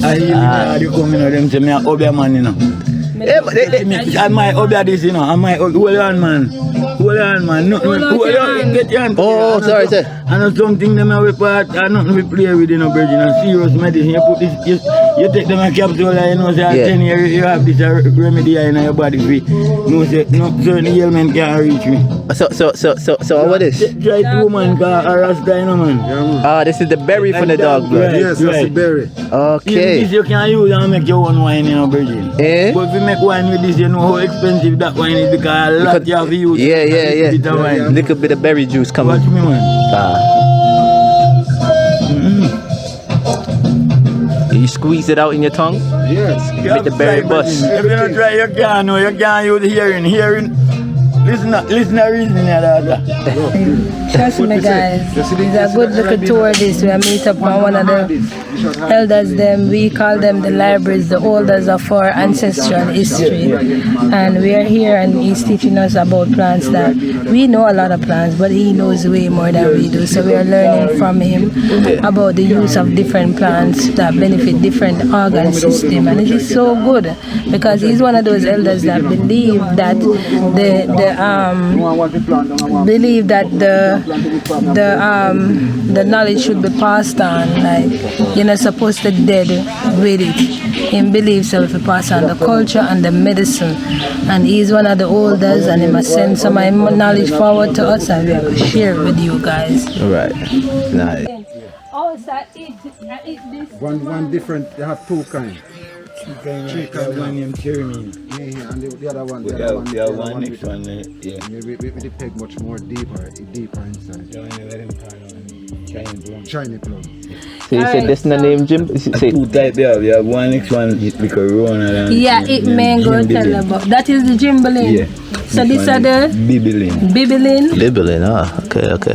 I you come in them say me a Obeah man, you know. Yeah, but I might Obeah this, you know. I might hold on, man. Hold on, man. Nothing. Get your hand. Oh, sorry, sir. I know something them have part. I nothing we play with, you know, Virgin. And serious medicine. You put this, you take them a capsule, you know, say 10 years you have this remedy in your body. No, say no certain ailment can reach me. So what is? Try 2 man, cause a Rasta, you know, man. Ah, this is the berry from the dog blood. Yes, that's the berry. Okay. This you can use and make your own wine, you know, Virgin. Eh? But if you make wine with this, you know how expensive that wine is because a lot you have to use. Yeah. Little bit of berry juice coming. Watch me, man. You squeeze it out in your tongue? Yes. Make the berry bust. If you don't try, you can't know. You can't use hearing. Listen to reason, Trust me, guys. It's a good little tour. This we meet up on one of the elders. We call them the libraries, the elders of our ancestral history. And we are here, and he's teaching us about plants that we know a lot of plants, but he knows way more than we do. So we are learning from him about the use of different plants that benefit different organ system, and it is so good because he's one of those elders that believe that the knowledge should be passed on. Like you're not supposed to dead with it. He believes that if we pass on the culture and the medicine, and he's one of the elders, and he must send some of his knowledge forward to us, and we have to share it with you guys. Right. Nice. Oh, so I eat this. One different, they have 2 kinds. 3 kinds. One named Cherry. Yeah, and the other one. The other one next one. Yeah. With the peg much more deeper inside. Shiny plum. So you said this is the name, Jim? 2 types there. We have one next one because Rona. Yeah, it mango tell about. That is the Jimbalin. Yeah. So these are the Bibilin. Bibilin,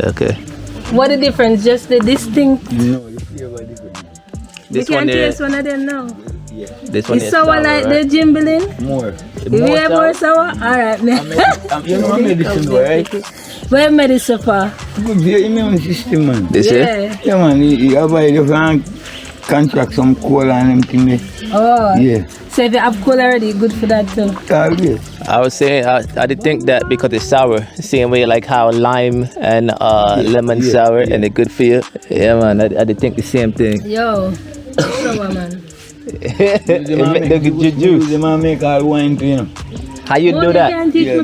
okay. What the difference? Just the distinct. No, the flavor different. You can taste one of them now. Yeah. This one It's is sour like right? the Jimbalin. More. You have more sour? Alright, man. You know medicine, right? Where medicine for? Good for your immune system, man. This is? Yeah, man. You avoid if you contract some cold and them thing there. Oh. Yeah. So if you have cold already, good for that too. I was saying, I did think that because it's sour, same way like how lime and lemon sour and they're good for you. Yeah, man, I did think the same thing. Yo, sour, man. The juice. The man make all wine too, you know. How you do that?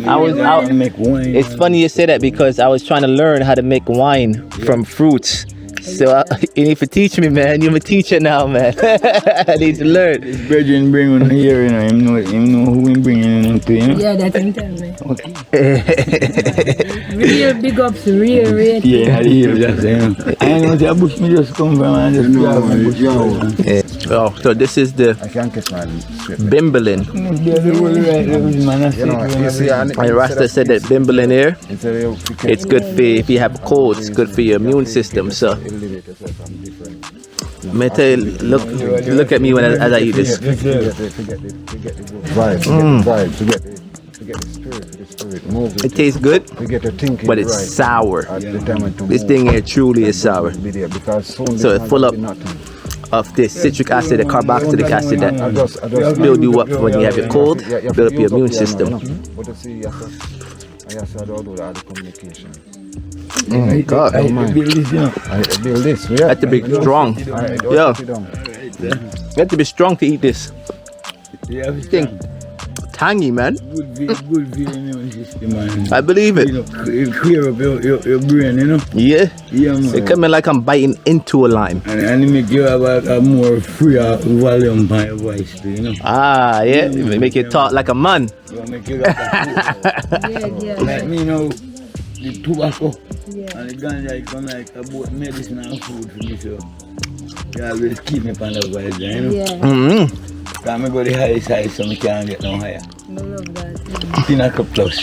I was out to make wine. It's funny you say that because I was trying to learn how to make wine from fruits. So you need to teach me, man. You're a teacher now, man. I need to learn. This virgin bring on here, you know. Him know who him bringing into, you know. Yeah, that's him tell me. Okay. Real big ups, real. Yeah, I hear that, you know. I know the bush me just come from and just grab my bush. Oh, so this is the Bimbalin. And Rasta said that Bimbalin here, it's good for if you have colds, it's good for your immune system. So, may I tell you, look at me as I eat this. It tastes good, but it's sour. This thing here truly is sour. So it's full of this citric acid and carboxylic acid that build you up when you have your cold, build up your immune system. Oh God! I build this. You have to be strong. Yeah, you have to be strong to eat this. Thing tangy, man. Good immune system, man. I believe it. You know, it clear up your brain, you know. Yeah. Yeah, man. It coming like I'm biting into a lime. And it make you have a more freer volume by your voice, too, you know. Ah, yeah. It make you talk like a man. Make you like me, you know, the tobacco and the ganja, it come like about medicine and food for me, so you always keep me on the voice, you know. Yeah. Because I go the highest side, so I can't get no higher. I love that. Pinnacle plus.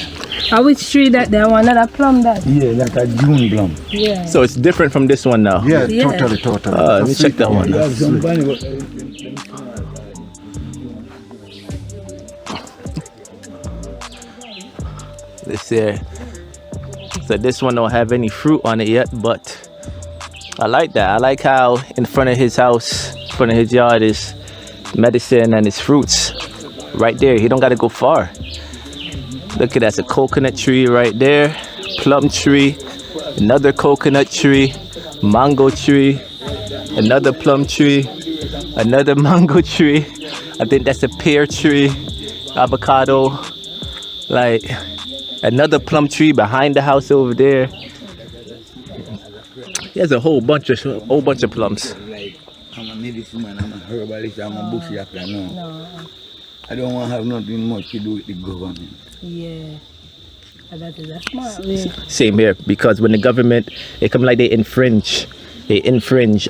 Which tree that there? One that plum that? Yeah, like a June plum. Yeah. So it's different from this one now. Yeah, totally. Let me check that one. You have some funny, but This here. So this one don't have any fruit on it yet, but I like that. I like how in front of his house, in front of his yard is medicine and its fruits right there. He don't got to go far. Look at that, that's a coconut tree right there, plum tree, another coconut tree, mango tree, another plum tree, another mango tree. I think that's a pear tree, avocado, like another plum tree behind the house over there. There's a whole bunch of plums. Like, I'm a medicine man, I'm a herbalist, I'm a bush doctor, no. I don't want to have nothing much to do with the government. Yeah. That is a smart way. Same here, because when the government, it come like they infringe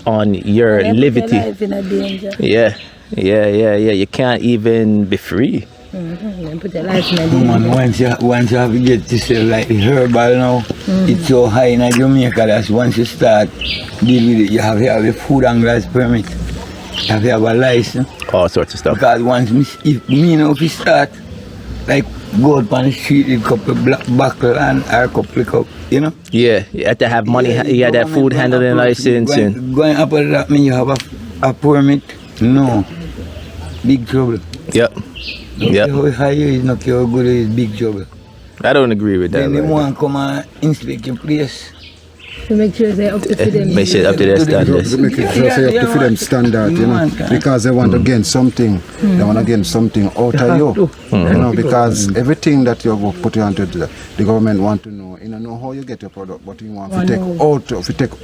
on your They put liberty. your life in a danger. Yeah. You can't even be free. They put your life in a Man, danger. once you have to get yourself like the herbal now, it's so high in Jamaica that once you start deal with it, you have to have a food and glass permit. You have to have a license. All sorts of stuff. Because once if you start, like go out on the street with a couple of black buckle and or a couple of cup, you know? Yeah, you have to have money. You have that food handling license. And Going up with that mean you have a permit? No. Big trouble. yep. How high you is not how good is big trouble. I don't agree with that. Then they Right? want to come and inspect your place. To make sure they're up to them. Make sure it's up to their standards. To make it just say up to fit them standard, you know, because they want to gain something. They want to gain something out of you, you know, because everything that you go put onto the government want to know. You know how you get your product, but you want to take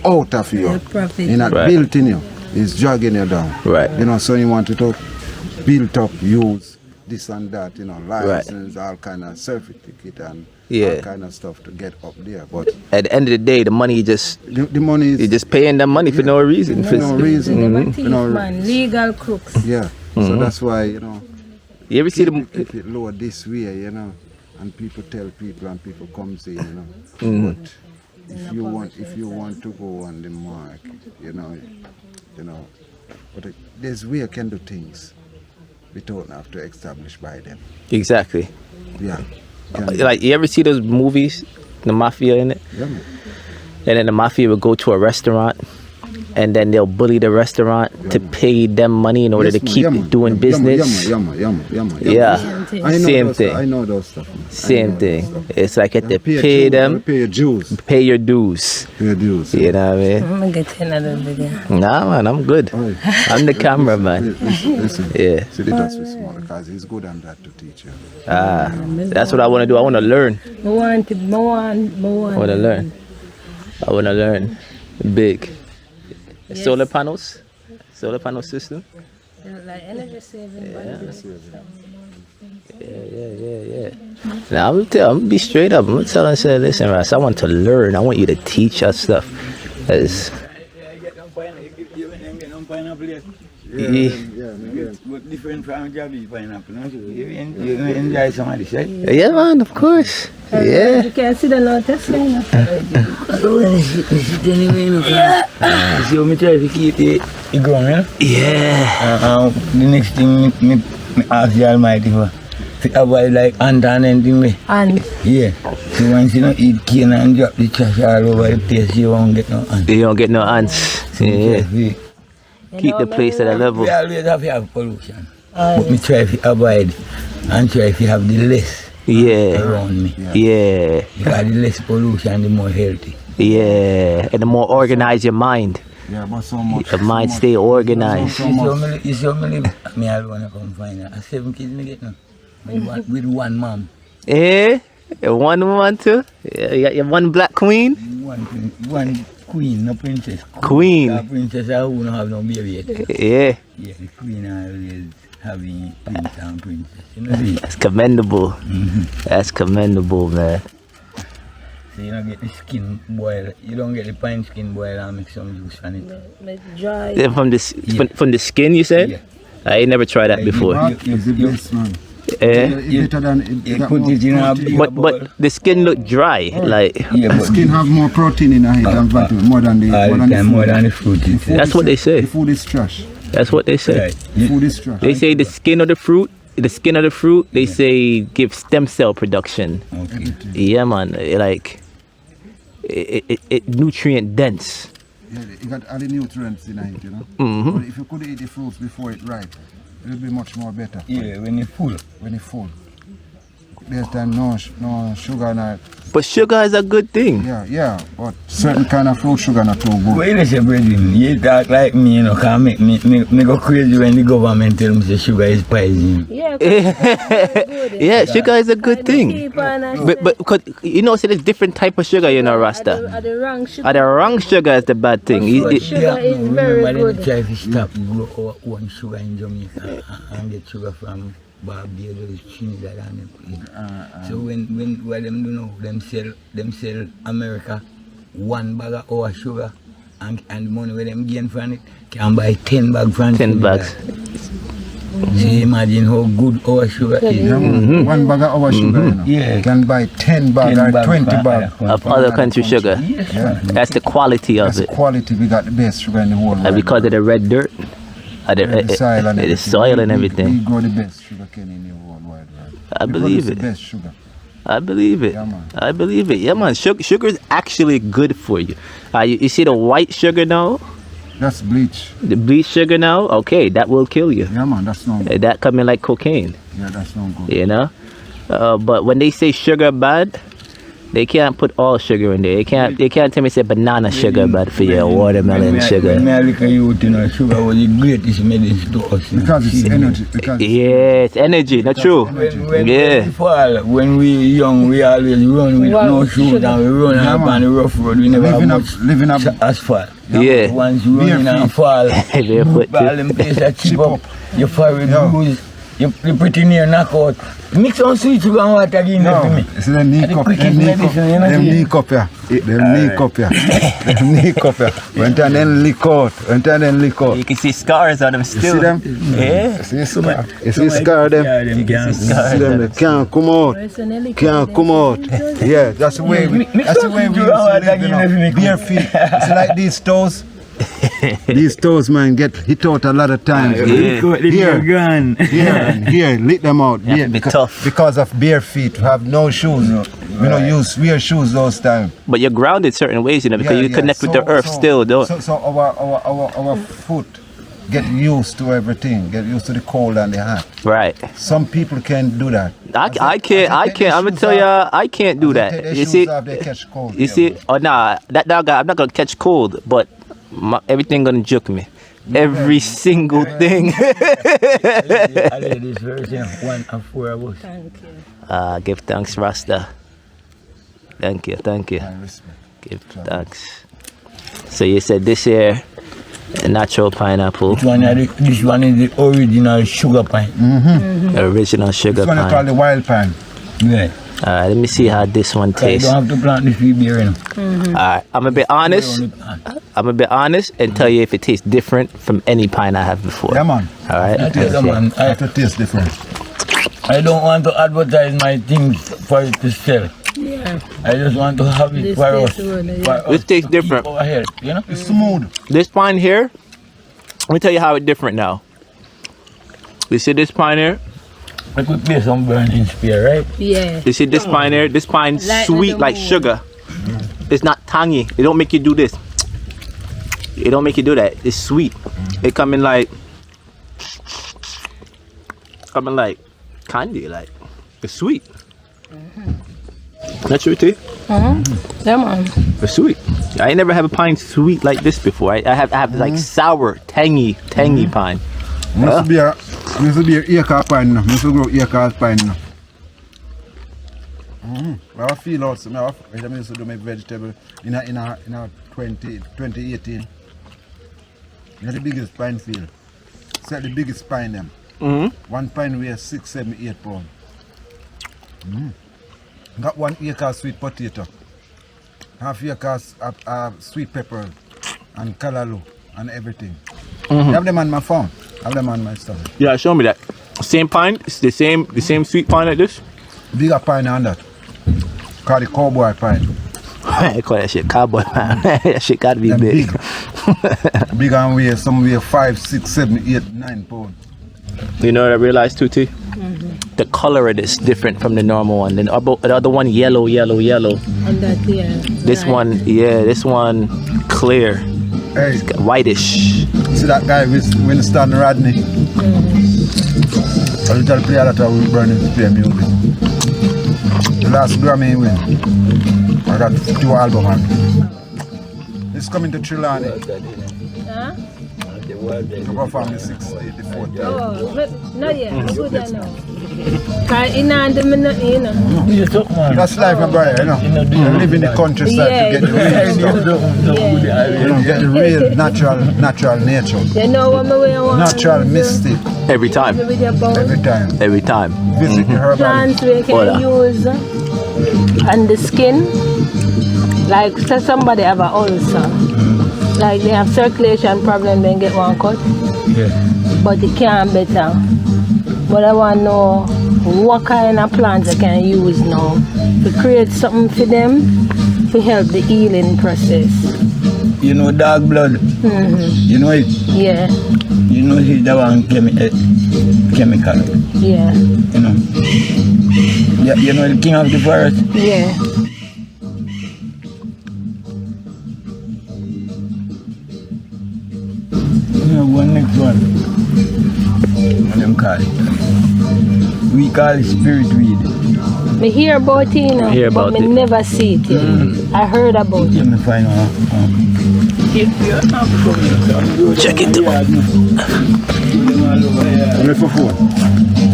out of you. Yeah, profit. You're not Right. built in you. It's dragging you down. Right. You know, so you want to build up, use this and that, you know, license, all kind of certificate and all kind of stuff to get up there. But At the end of the day, the money just the money is you're just paying them money for no reason. for no reason. They never For thief, no man. Legal crooks. Yeah. So that's why, you know, You ever see keep it lower this way, you know, and people tell people and people come say, you know. But if you want to go on the market, you know, but there's way you can do things without have to establish by them. exactly? Yeah. Like you ever see those movies, the mafia in it, Yeah, man. and then the mafia would go to a restaurant, and then they'll bully the restaurant to pay them money in order Yes, to man. keep Yeah, man. doing business. Yeah, man. Yeah, I know same those thing. Stuff. I know those stuff. Man. Same thing. It's like you have to Pay pay them, Pay your dues. pay your dues. Pay your dues. You know what I mean? I'm going to get another video. Nah, man, I'm good. Oi. I'm the cameraman. Listen. Yeah. See, that's with small because he's good on that to teach you. That's what I want to do. I want to learn. I want to learn. I want to learn big. Solar panels system. Like energy saving. Yeah. Now I'm gonna be straight up. I'm gonna tell them, say, listen, Ras, I want to learn. I want you to teach us stuff. But different from Javi pineapple. You enjoy some of this, right? Yeah, man, of course. Yeah. You can see the lot of thing. So me try to keep it going, yeah? Yeah. The next thing me ask the Almighty for avoid like ant and anything. And Yeah. So once you don't eat cane and drop the trash all over the place, you won't get no ant. You don't get no ants. Yeah. Keep the place at a level. We always have to have pollution. But me try to avoid and try to have the less Yeah. around me. Yeah. Because the less pollution, the more healthy. Yeah. And the more organized your mind, Yeah, but so much. your mind stay organized. You saw me live, me alone come find her. 7 kids me get now. With one mom. Eh? One woman too? Yeah, you got your one black queen? One queen, no princess. Queen. A princess who don't have no baby yet. Yeah. Yeah, the queen always having prince and princess. You know this? That's commendable. That's commendable, man. So you don't get the skin boil. You don't get the pine skin boil and make some juice from it. dry. Yeah, from the skin, you said? Yeah. I ain't never tried that before. It's the best, man. Eh? It's better than You put it in a big bowl. But the skin look dry, like Yeah, the but skin have more protein in it than vitamin, more than the more than the food. fruit. That's what they say. The food is trash. That's what they say. Right. The food is trash. They say the skin of the fruit, they say give stem cell production. Okay. Yeah, man, like it nutrient dense. Yeah, you got all the nutrients in it, you know. Mhm. But if you could eat the fruits before it ripe, it'll be much more better. Yeah, when it's full. When it's full. There's time no sugar not. But sugar is a good thing. Yeah, but certain kind of fruit sugar not too good. Wait a second, brethren. You talk like me, you know, can make me go crazy when the government tell me the sugar is poison. Yeah, Yeah, sugar is a good thing. But cause, you know, see, there's different type of sugar, you know, Rasta. Are the wrong sugar? The wrong sugar is the bad thing. Sugar is very good. Try to stop grow our own sugar in Jamaica and get sugar from Barbados, Trinidad and them. So when what them do now, them sell America 1 bag of our sugar and the money where them gain from it can buy 10 bags from 10 bags. So imagine how good our sugar is. 1 bag of our sugar, you know. Yeah. Can buy 10 bags or 20 bags Of other country sugar. Yeah. That's the quality of That's it. quality. We got the best sugar in the world. And because of the red dirt, the soil and the soil and everything. We grow the best sugar cane in the world wide. I believe it. The best sugar. I believe it. Yeah, man. I believe it. Yeah, man. Sugar is actually good for you. You see the white sugar now? That's bleach. The bleach sugar now? Okay, that will kill you. Yeah, man. That's not good. That coming like cocaine. Yeah, that's not good. You know? But when they say sugar bad, they can't put all sugar in there. They can't tell me say banana sugar bad for you, watermelon sugar. When I look at you, you know, sugar was the greatest medicine to us. Because it's energy. Because It's energy, not true. When we young, we always run with no shoes and we run up on the rough road. We never have much living up Yeah. asphalt. Once you run and fall, ball them place that chip up, you fall with bruise, you pretty near knockout. Mix on sweet sugar and water again for me. It's them knee cup, them knee cup here. Them knee cup here. Them knee cup here. Went and then lick out. You can see scars on them still. You see them? Yeah. You see scar? You see scar them? You see them? They can't come out. Can't come out. Yeah, that's the way we used to live, you know. Bare feet. It's like these toes. These toes, man, get hit out a lot of times. Here, lick them out. Yeah, be tough. Because of bare feet, have no shoes. We don't wear shoes those times. But you're grounded certain ways, you know, because you connect with the earth still, don't. So our foot get used to everything, get used to the cold and the hot. Right. Some people can't do that. I can't. I'm gonna tell you, I can't do that. You see, they catch cold. you see, oh nah, that dog, I'm not gonna catch cold, but everything gonna juke me. Every single thing. I did this version 1 and 4 hours. Thank you. Give thanks, Rasta. Thank you. I respect. Give thanks. So you said this here, a natural pineapple. This one is the original sugar pine. Original sugar This one is called pine. the wild pine. Yeah. Alright, let me see how this one You tastes. don't have to plant this tree beer, you know. Alright, I'm gonna be honest and tell you if it tastes different from any pine I have before. Yeah, man. Alright. It tastes different. I don't want to advertise my things for it to sell. Yeah. I just want to have it This for us. tastes good, yeah. For us This tastes to different. keep our health, you know? It's smooth. This pine here, let me tell you how it's different now. You see this pine here? I could play some burning spear, right? Yeah. You see this pine here? This pine Like sweet the like moon. sugar. It's not tangy. It don't make you do this. It don't make you do that. It's sweet. It coming like candy, like it's sweet. Not true too? Yeah, man. It's sweet. I ain't never have a pine sweet like this before. I have like sour, tangy pine. Must be a acre pine now. Must grow acre pine now. I feel also, I used to do my vegetable in a 2018. They're the biggest pine field. It's like the biggest pine them. One pine weighs 6, 7, 8 pounds. Got 1 acre sweet potato. Half acres sweet pepper and callaloo and everything. I have them on my farm. I have them on my stuff. Yeah, show me that. Same pine? It's the same sweet pine like this? Bigger pine than that. Called the cowboy pine. I call that shit cowboy man. That shit gotta be Them big. Big and weigh, some weigh 5, 6, 7, 8, 9 pounds. You know what I realized too, T? The color of this different from the normal one. Then the other one yellow. And that, yeah. This one clear. Hey, Whitish. see that guy with Winston Rodney? A little play that I will burn to play music. The last Grammy he win. I got 2 albums on. It's coming to Trelawney. Huh? I perform the 4th time. Oh, not yet. Good now. You know. That's life, my brother, you know. You live in the countryside to get the real stuff. You know, get the real natural nature. You know what I want? Natural mystic. Every time. Every time. Every time. Visit the herbal. Plants we can use on the skin. Like say somebody have an ulcer. Like they have circulation problem, then get one cut. Yeah. But it can't better. But I want to know what kind of plants I can use now to create something for them to help the healing process. You know dog blood? You know it? Yeah. You know it's the one chemical. Yeah. You know? Yeah, you know the king of the forest? Yeah. One next one. What them call it? We call it spirit weed. Me hear about it, you know, Hear but about me it. never see it. You know. I heard about Let it. me find out. Check it out. Left for 4.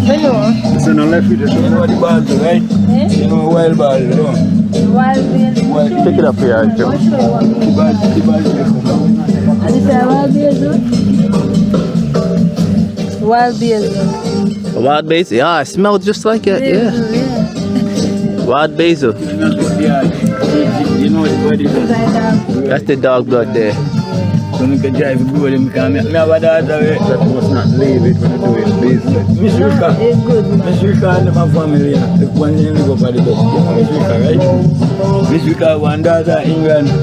You know, It's on the left with You know the the ball, right? You know wild ball, you know? wild basil. Pick it up here, Joe. What show you want me? The ball, And it's a wild basil? Wild basil. Wild basil. Yeah, it smells just like it. Yeah. Wild basil. you know what it is? That's the dog blood there. So you can drive good and you can make me have a daughter. That must not leave it when you do it. Business. Miss Rika. It's good. Miss Rika and my family, the one thing live up at the top. You know Miss Rika, right? Miss Rika, one daughter in England, you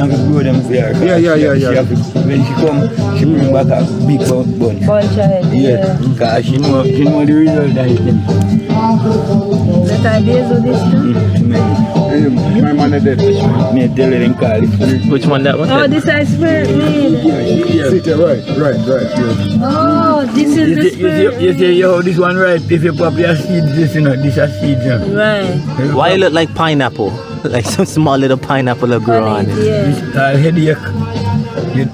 have to grow them for her. When she come, she bring back a big bunch. Bunch of it. Yeah, because she know the result that it is. Let I basil this too? My man is dead. Me tell her them call it. Which one that one? Oh, this is spirit weed. Sit there, right. Yeah. Oh, this is the spirit You say, yo, this one right, if you pop your seeds, this is seeds. Right. Why it look like pineapple? Like some small little pineapple that grow on it. Yeah. It's headache.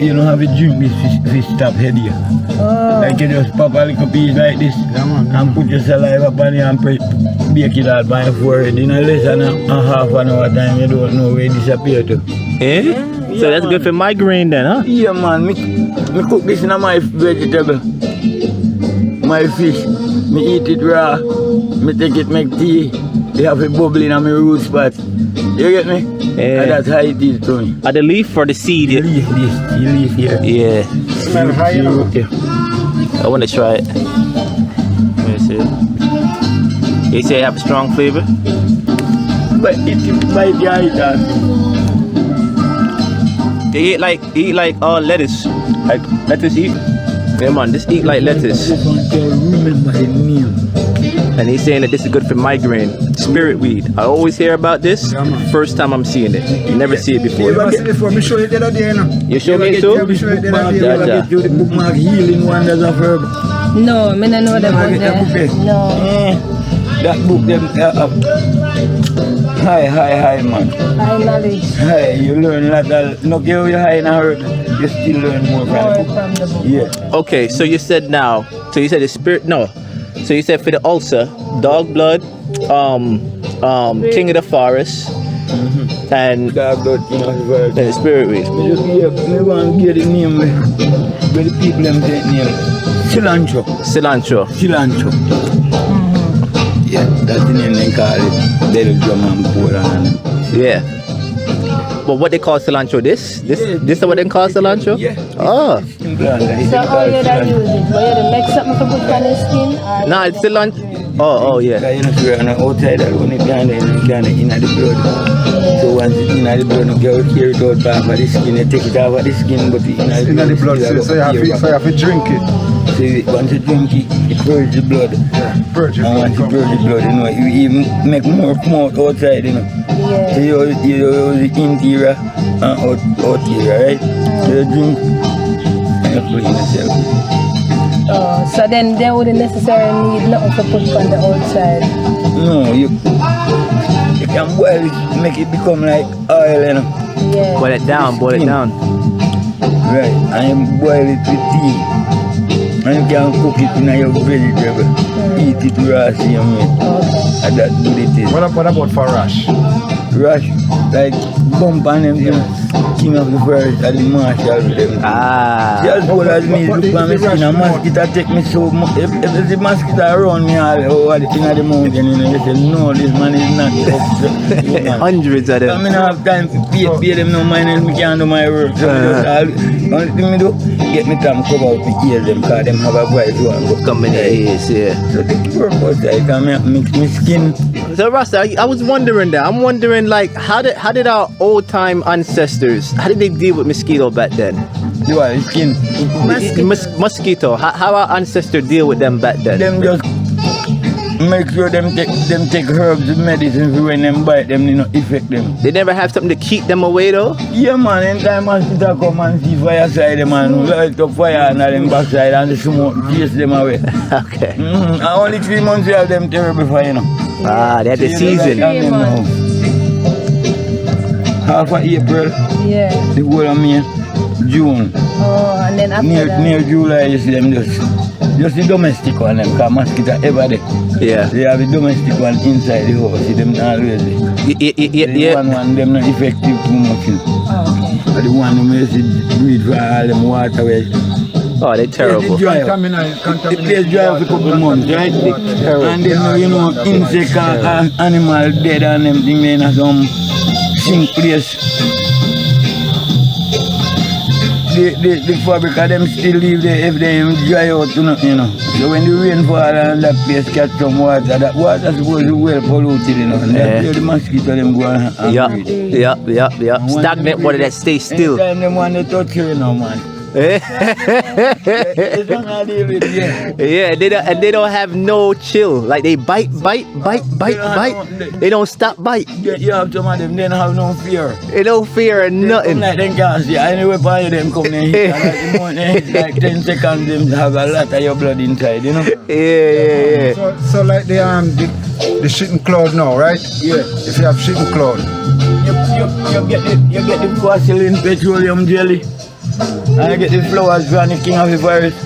You don't have a drink this fish stop headache. Oh. Like you just pop a little piece like this and put your saliva upon it and bake it out by your forehead. In less than a half an hour time, you don't know where it disappear to. Eh? So that's good for migraine then, huh? Yeah, man. Me cook this in my vegetable. My fish. Me eat it raw. Me take it, make tea. They have a bubble in my root spot. You get me? Yeah. And that's how it is to me. Are the leaf or the seed? You leave this. You leave here. Yeah. Smell high, you know. Yeah. I want to try it. Let me see. You say it have a strong flavor? But it bite your eye. They eat like lettuce. Like lettuce eat. Yeah man, just eat like lettuce. This one can remember the name. And he's saying that this is good for migraine. Spirit weed. I always hear about this. First time I'm seeing it. You never see it before. Never see it before. Me show you the other day, you know. You show me too? Me show you the other Bookmark, day. you get you the bookmark healing wonders of herb. No, I don't know that Market that book one. there. No. That book them high man. High knowledge. High, you learn a lot of, no give you high in a herb, you still learn more from More the book. from the book. Yeah. Okay, so you said now. So you said the spirit no. So you said for the ulcer, dog blood, king of the forest, and Dog blood, you know, the the spirit weed. me just give, me want to get the name where the people them take name. Cilantro. Cilantro. Yeah, that's the name they call it. Little drum and pour on it. Yeah. But what they call cilantro? This is what they call cilantro? Yeah. Oh. So how you da use it? But you da make something to put on the skin? Or Nah, it's cilantro. Oh yeah. You know, so on the outside, when it can in the blood. So once it's in the blood, you carry it out back of the skin, you take it out of the skin, but it's In the blood, so you have to drink it. So once you drink it, it purges the blood. Purge it. And once you purge the blood, you know, you even make more come out outside, you know. So yeah. you use the interior and outerior, right? So you drink and you clean yourself. Oh, so then they wouldn't necessarily need nothing to put on the outside. No, you can boil it, make it become like oil, you know. Yeah. Boil it down, boil it down. Right, and you boil it with tea. And you can cook it in your vegetable. Eat it raw, see you mean. And that's good it is. What about for rash? Rush, like bump on them, king of the forest and the marshal with them. Ah. Just what as me look for my skin, a mosquito take me so much. If the mosquito around me all over the thing of the mountain, you know, they say, no, this man is not up to Hundreds of I them. don't have time to pay them no mind and me can't do my work. So only thing me do, get me time cover up the ears them because them have a voice who go Come in the ears, yeah. So the purpose I can mix my skin. So Rasta, I was wondering that. I'm wondering like how did our old time ancestors, how did they deal with mosquito back then? Do I skin? Mosquito. How our ancestors deal with them back then? Them just make sure them take herbs and medicine when them bite them, you know, affect them. They never have something to keep them away though? Yeah man, anytime mosquito come and see fire side them and light up fire and them backside and the smoke chase them away. Okay. And only 3 months we have them terrible fire, you know. Ah, they had the So you season. know, like, and them now. Half of April, Yeah. the whole of May, June. Oh, and then after that. Near July, you see them just the domestic one, them, because mosquito ever there. Yeah. They have the domestic one inside the house, see them always there. The Yeah. one them not effective too much. You know. Oh, okay. The one who makes it breed for all them waterways. Oh, they're terrible. The place dry up for a couple months, right? And then you know insect and animal dead and them thing in some sink place. The fabric of them still live there if they dry out, you know. So when the rain fall and that place catch some water, that water supposed to be well polluted, you know. And that's where the mosquito them go and breed. Yep. Stagnant water that stays still. Anytime them want to touch you, you know, man. It's one I deal with, yeah. Yeah, they don't have no chill. Like they bite. They don't stop bite. You have some of them, they don't have no fear. They don't fear nothing. Like them can't see. Anyway, by them come in here. It's like 10 seconds, them have a lot of your blood inside, you know? Yeah. So like the shitting cloud now, right? Yeah. If you have shitting cloud. You get the Vaseline petroleum jelly. And you get the flowers from the king of the forest.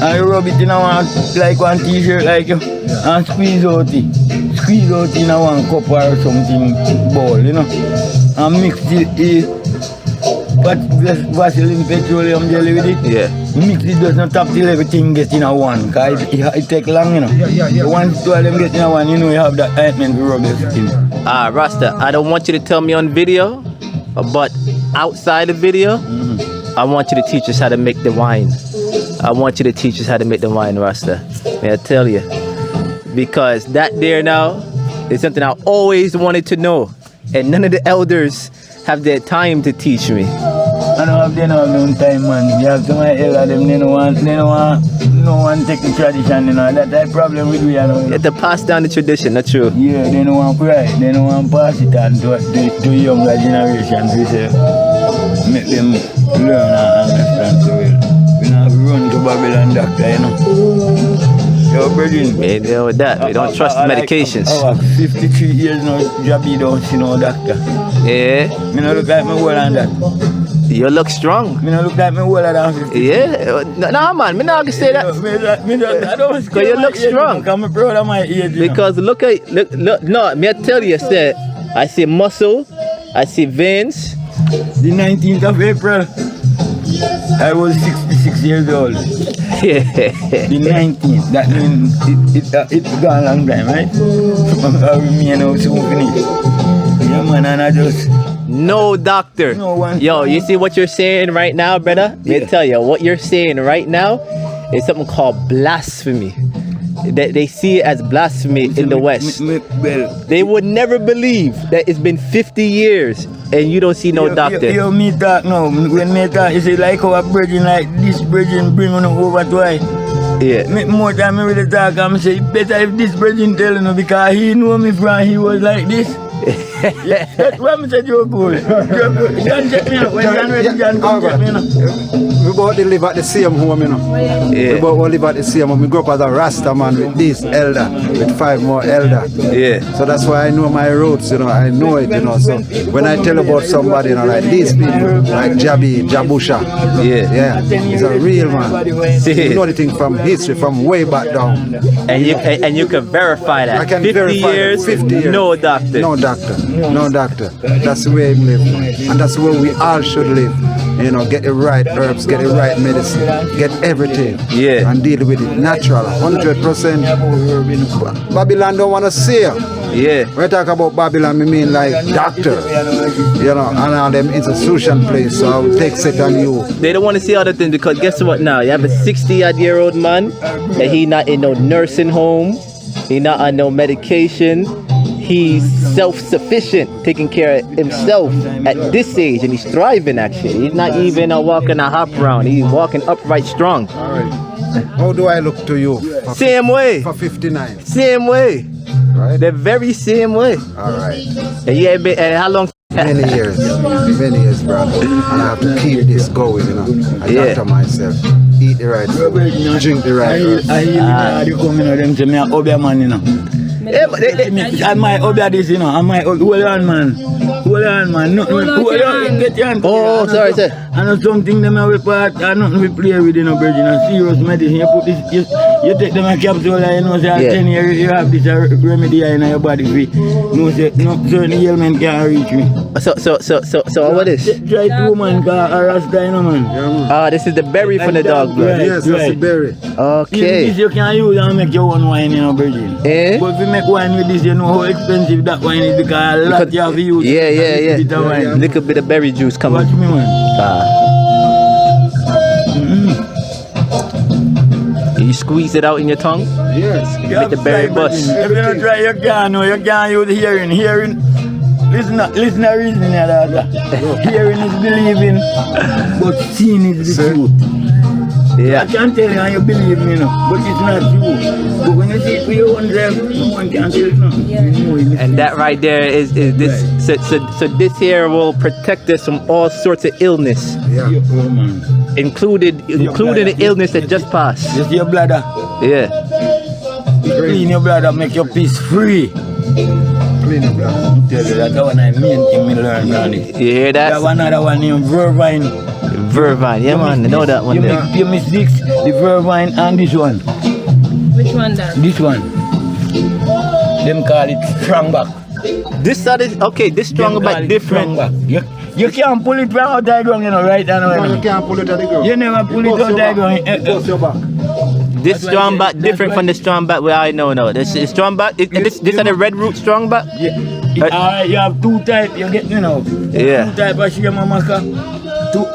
And you rub it in like one t-shirt like you. And squeeze out it. Squeeze out in a one cup or something bowl, you know. And mix the Vaseline petroleum jelly with it. Yeah. Mix it, does not top till everything gets in a one. Cause it take long, you know. Yeah. Once two of them get in a one, you know you have that ointment to rub your skin. Rasta, I don't want you to tell me on video, but outside the video, I want you to teach us how to make the wine. I want you to teach us how to make the wine, Rasta. May I tell you? Because that there now is something I always wanted to know. And none of the elders have their time to teach me. I don't have no time, man. You have some elders, them, they don't want no one take the tradition, you know. That's problem with we, you know. You have to pass down the tradition, not true? Yeah, they don't want pride. They don't want pass it on to younger generations. We say, make them learn and understand so well. We don't have to run to Babylon doctor, you know. Yo, brethren. We deal with that. We don't trust medications. Like, 53 years now, Jabby don't see no doctor. Yeah. Me not look like me older than that. You look strong. Me not look like me older than 50. Yeah. No, man. Me not gonna say that. I don't Because you look strong. Because I'm proud of my age. Because look. No, me I tell you, I see muscle, I see veins. The 19th of April, I was 66 years old. Yeah. The 19th, that means it's gone a long time, right? Me and I was soon finished. Yeah, man, and I just... No doctor. No one. Yo, you see what you're saying right now, brother? Let me tell you, what you're saying right now is something called blasphemy. They see it as blasphemy in the West. Well, They would never believe that it's been 50 years and you don't see no doctor. You me talk now. When me talk, you say like our bridging, like this bridging bring on over to I. Yeah. More time I really talk, I'm say better if this bridging tell you, because he know me from he was like this. That's why I said you're good. John, check me out. When John ready, John, come check me out. We both live at the same home, you know. Yeah. We both live at the same home. We grew up as a Rasta man with this elder, with 5 more elder. Yeah. So that's why I know my roots, you know. I know it, you know. So when I tell about somebody, you know, like these people, like Jabusha, yeah, he's a real man. See. You know the thing from history, from way back down. And you can verify that. I can 50 verify years, 50 years. no doctor. No doctor. No doctor. That's the way we live. And that's where we all should live. You know, get the right herbs, get the right medicine, get everything. Yeah. And deal with it natural, 100%. Babylon don't want to see you. Yeah. When I talk about Babylon, I mean like doctors, you know, and all them institution place, so I will take set on you. They don't want to see other things because guess what now? You have a 60-odd-year-old man that he not in no nursing home, he not on no medication, he's self-sufficient, taking care of himself at this age, and he's thriving actually. He's not even walking a hop around, he's walking upright strong. All right. How do I look to you? Same way. For 59. Same way. Right? The very same way. All right. And you have been, and how long? Many years, brother. And I have to keep this going, you know. I doctor myself. Eat the right food, drink the right food. I hear you coming out them say me a Obeah man, you know. Yeah, but And my Obeah this, you know. And my hold on, man. Hold on, man. Hold on. Get your hand. oh, sorry, sir. I know something them have part and nothing we play with, you know, Virgin. And serious medicine. You put this, you take them a capsule, you know, say, Yeah. 10 years you have this remedy in your body. No, say, no certain ailment can reach me. So what is? Try 2 man, cause a Rasta, you know, man. This is the berry from the dog blood. Right. Yes, that's the berry. Okay. This you can use and make your own wine, you know, Virgin. Eh? But if you make wine with this, you know how expensive that wine is because a lot you have to use. Yeah. Bit of wine. Little bit of berry juice coming. Watch me, man. You squeeze it out in your tongue. Yes. Make the berry bust. If you don't try, you can't know. You can't use hearing. Listen to reasoning, that. Hearing is believing, but seeing is the truth. I Yeah. can't tell you and you believe me, no, but it's not true. But when you see it for your own self, no one can tell you nothing. You know it. And that right there is this. So this here will protect us from all sorts of illness, Yeah. Oh, man. including the illness that just passed. Just your bladder. Yeah. Clean your bladder, make your peace free. Clean the blood. Tell you that one I main thing me learn, man. You hear That that? one other one named Vervine. Vervine. Yeah, man. I know that one You there. make your mistakes, the Vervine and this one. Which one that? This one. Them call it strong back. This side is okay. This stronger Them call but it different. strong back. You can't pull it from out the ground, you know, right now. No, you can't pull it at the ground. You never pull it out the ground. Bust your back. This strong back different from the strong back where I know now. This is strong back. This are the red root strong back. Yeah. You have 2 types, you get, you know. Yeah. 2 types of Shema Maka. Two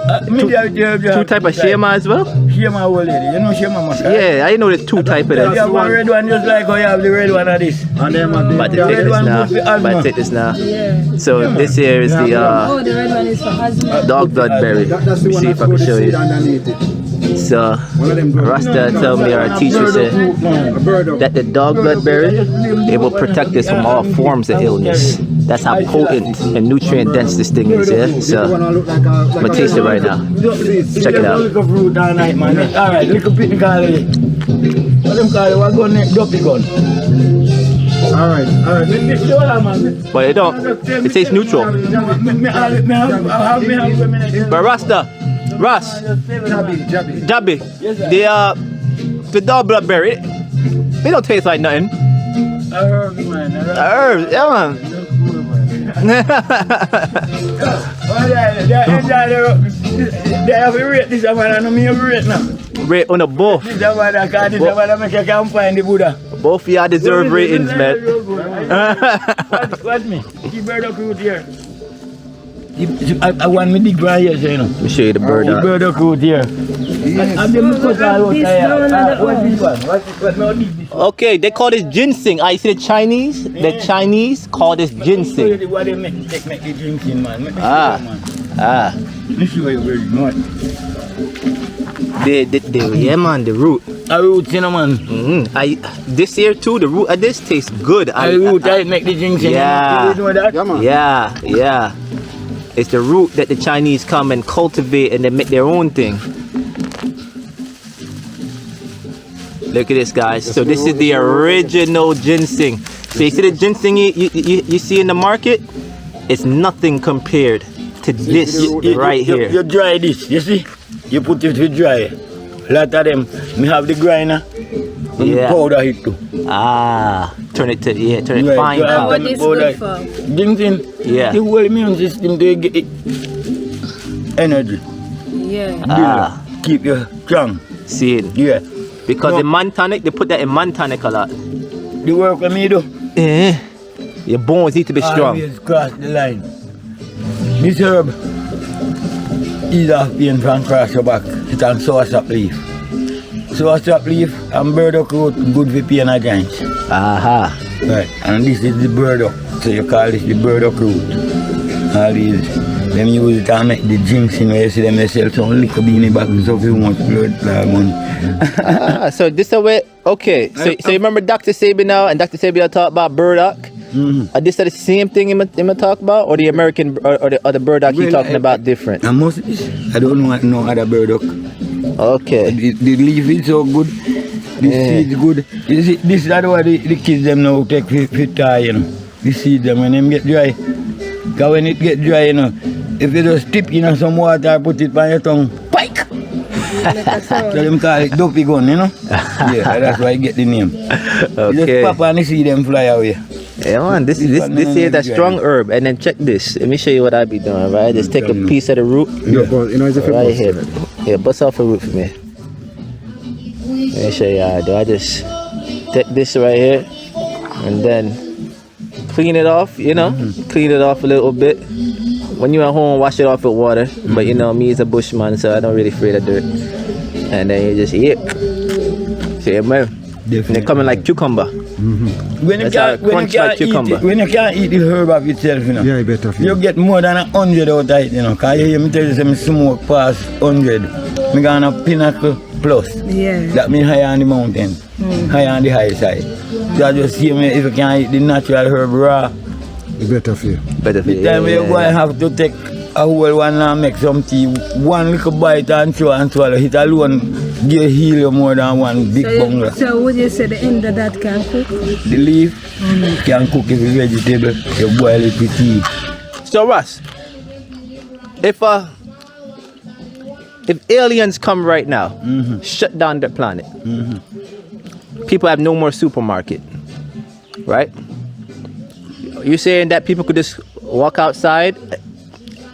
type of Shema as well. Shema old lady. You know Shema Maka? Yeah, I know there's 2 type of You that. have one red one just like how you have the red one of this. And them have But the take red this one now. goes for asthma. But take this now. Yeah. So this here is the Oh, the red one is for asthma. dog blood berry. That's Let the me one see that's if I can got the show seed you. underneath it. So One of them grow. Rasta tell me, our teacher said A bird up. that the dog blood berry, it will protect us from all forms of illness. That's how potent and nutrient dense this thing is, yeah? So Look like I'm gonna taste it right now. Check it out. Little fruit all night, man. Alright, little pit call it. What them call it? What gun next? Dumpy gun. Alright. Show that, man. But it don't. It tastes neutral. But Rasta, Ras, Jabby. the dog blood berry, they don't taste like nothing. Herb, man. Herbs, yeah man. They have to rate this one, and me have to rate now. Rate on the both. This one, because this one make you can find the Buddha. Both of y'all deserve ratings, man. Watch me. Keep bird of fruit here. I want me dig right here, so you know. Let me show you the bird The out. bird of fruit here. I'm the look all out here. What's this one? What now dig this? Okay, they call this ginseng. I see the Chinese. The Chinese call this ginseng. What they make the ginseng, man. Make me Ah. show you, man. Ah, Let me show you where it's not. yeah man, the root. A root cinnamon. This here too, the root of this tastes good. A root I make the ginseng. Yeah. You know that? Yeah, man. Yeah. It's the root that the Chinese come and cultivate and they make their own thing. Look at this, guys. So this is the original ginseng. So you see the ginseng you see in the market? It's nothing compared to this right here. You dry this, you see? You put it to dry. A lot of them, me have the grinder. Yeah. Powder it too. Turn it Right, fine so powder. What is good for? Ginseng, Yeah. the whole immune system to get it energy. Yeah. Keep you strong. See it? Yeah. Because No. the man tonic, they put that in man tonic a lot. The work for me do. Your bones need to be strong. Always cross the line. This herb is off pain from cross your back. It's on soursop leaf. Soursop leaf and burdock root good for pain and joints. Aha. Right. And this is the burdock. So you call this the burdock root. All these, them use it and make the ginseng where you see them they sell some liquor beanie back and stuff you want blood money. So this is way. Okay. So you remember Dr. Sabi now, and Dr. Sabi talk about burdock. This is the same thing him talk about, or the American or the other burdock he talking about different? And most I don't know no other burdock. Okay. The leaf is so good. The seed good. This is what the kids them now take for tie, you know. The seed them when them get dry. Cause when it get dry, you know, if you just dip in some water, put it on your tongue, pike. So them call it dopey gun, you know. Yeah, that's why I get the name. You just Okay. pop and you see them fly away. Yeah, man. This is a strong herb, and then check this. Let me show you what I be doing. Right, just take a piece of the root. Yeah, but you know, it's a Right here. Yeah, bust off a root for me. Let me show you how I do. I just take this right here and then clean it off, you know, clean it off a little bit. When you're at home, wash it off with water. But you know, me is a bushman, so I don't really afraid of dirt. And then you just eat. See, man. They're coming like cucumber. When you can't eat the herb of itself, you know, Yeah, better for you get more than 100 out of it, you know. Cause you hear me tell you some smoke past 100. Me gonna pinnacle plus. Yeah. That means high on the mountain, high on the high side. So I just see me if you can't eat the natural herb raw. It's better for you. Better for The you. time you go and have to take a whole one and make some tea, one little bite and chew and swallow. It alone give heal you more than one big bungalow. So would you say the end of that can cook? The leaf can cook if it's vegetable, you boil it with tea. So Russ, if aliens come right now, shut down the planet, people have no more supermarket, right? You're saying that people could just walk outside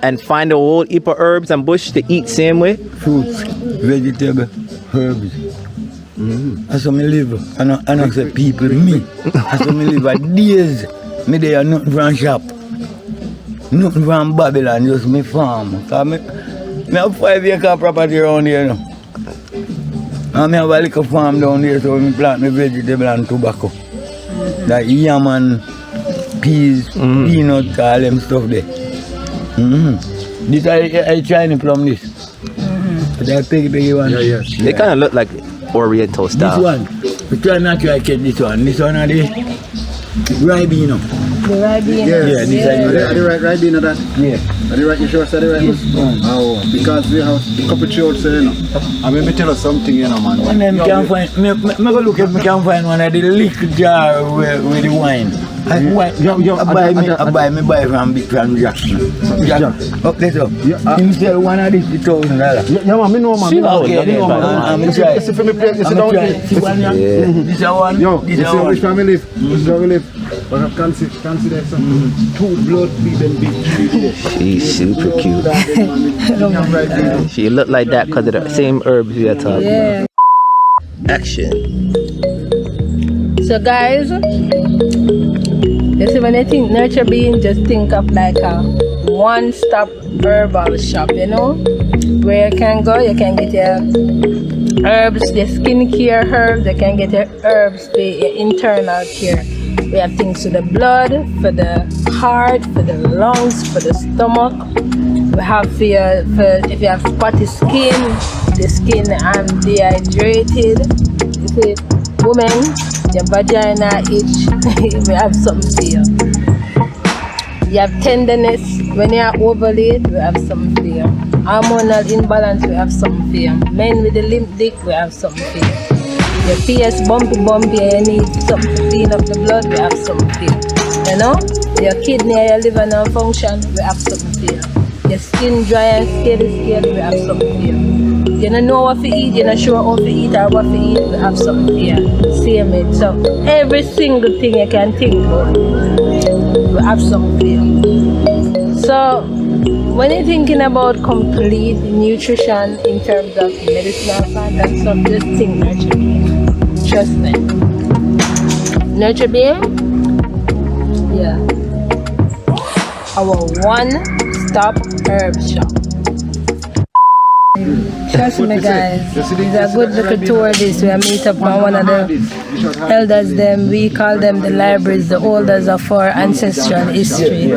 and find a whole heap of herbs and bush to eat same way? Fruits, vegetable, herbs. That's how me live. I don't say people, me. That's how me live for days. Me there nothing from shop. Nothing from Babylon, just me farm. Cause me have 5 acre property around here, you know. And me have a little farm down there, so me plant me vegetable and tobacco. Like yam and peas, peanuts, all them stuff there. This I Chinese plum this. That piggy one. Yeah, yes. They kind of look like Oriental style. This one. We try not to get this one. This one are the ribena. The ribena. Yeah, this Are the right ribena that? Yeah. Are the right, you sure say the right? This one. Oh, because we have a couple children, say, you know. And let me tell you something, you know, man. One of them can find, me go look if me can find one of the liquor jar with the wine. I buy from Jackson. Jack. Up this up. Him sell one of these $1,000. Yeah, man, me know, man. Okay, Me know, man. I'm try. Listen for me, play. Listen down here. See one here? This is one. Yo, This you is see one. which family live? Which family live? But I consider some 2 blood bleeding big. She's super cute. She look like that because of the same herbs we are talking Yeah. about. Action. So guys, you see when you think nurture being, just think of like a one-stop herbal shop, you know, where you can go, you can get your herbs, the skincare herbs, you can get your herbs for your internal care. We have things for the blood, for the heart, for the lungs, for the stomach. We have for if you have spotty skin, the skin dehydrated. see, women, your vagina itch, we have something for you. You have tenderness, when you are overlaid, we have something for you. Hormonal imbalance, we have something for you. Men with the limp dick, we have something for you. Your PS bumpy and you need something to clean up the blood, we have something for you. You know? Your kidney or your liver non-function, we have something for you. Your skin dry and scaly, we have something for you. You don't know what to eat, you're not sure how to eat or what to eat, we have something for you. Same it. So every single thing you can think about, we have something for you. So when you're thinking about complete nutrition in terms of medicinal plants and stuff, just think Nurture Being. Trust me. Nurture Being? Yeah. Our one-stop herb shop. Trust me guys, it's a good little tour this. We meet up on one of the elders them, we call them the libraries, the elders of our ancestral history.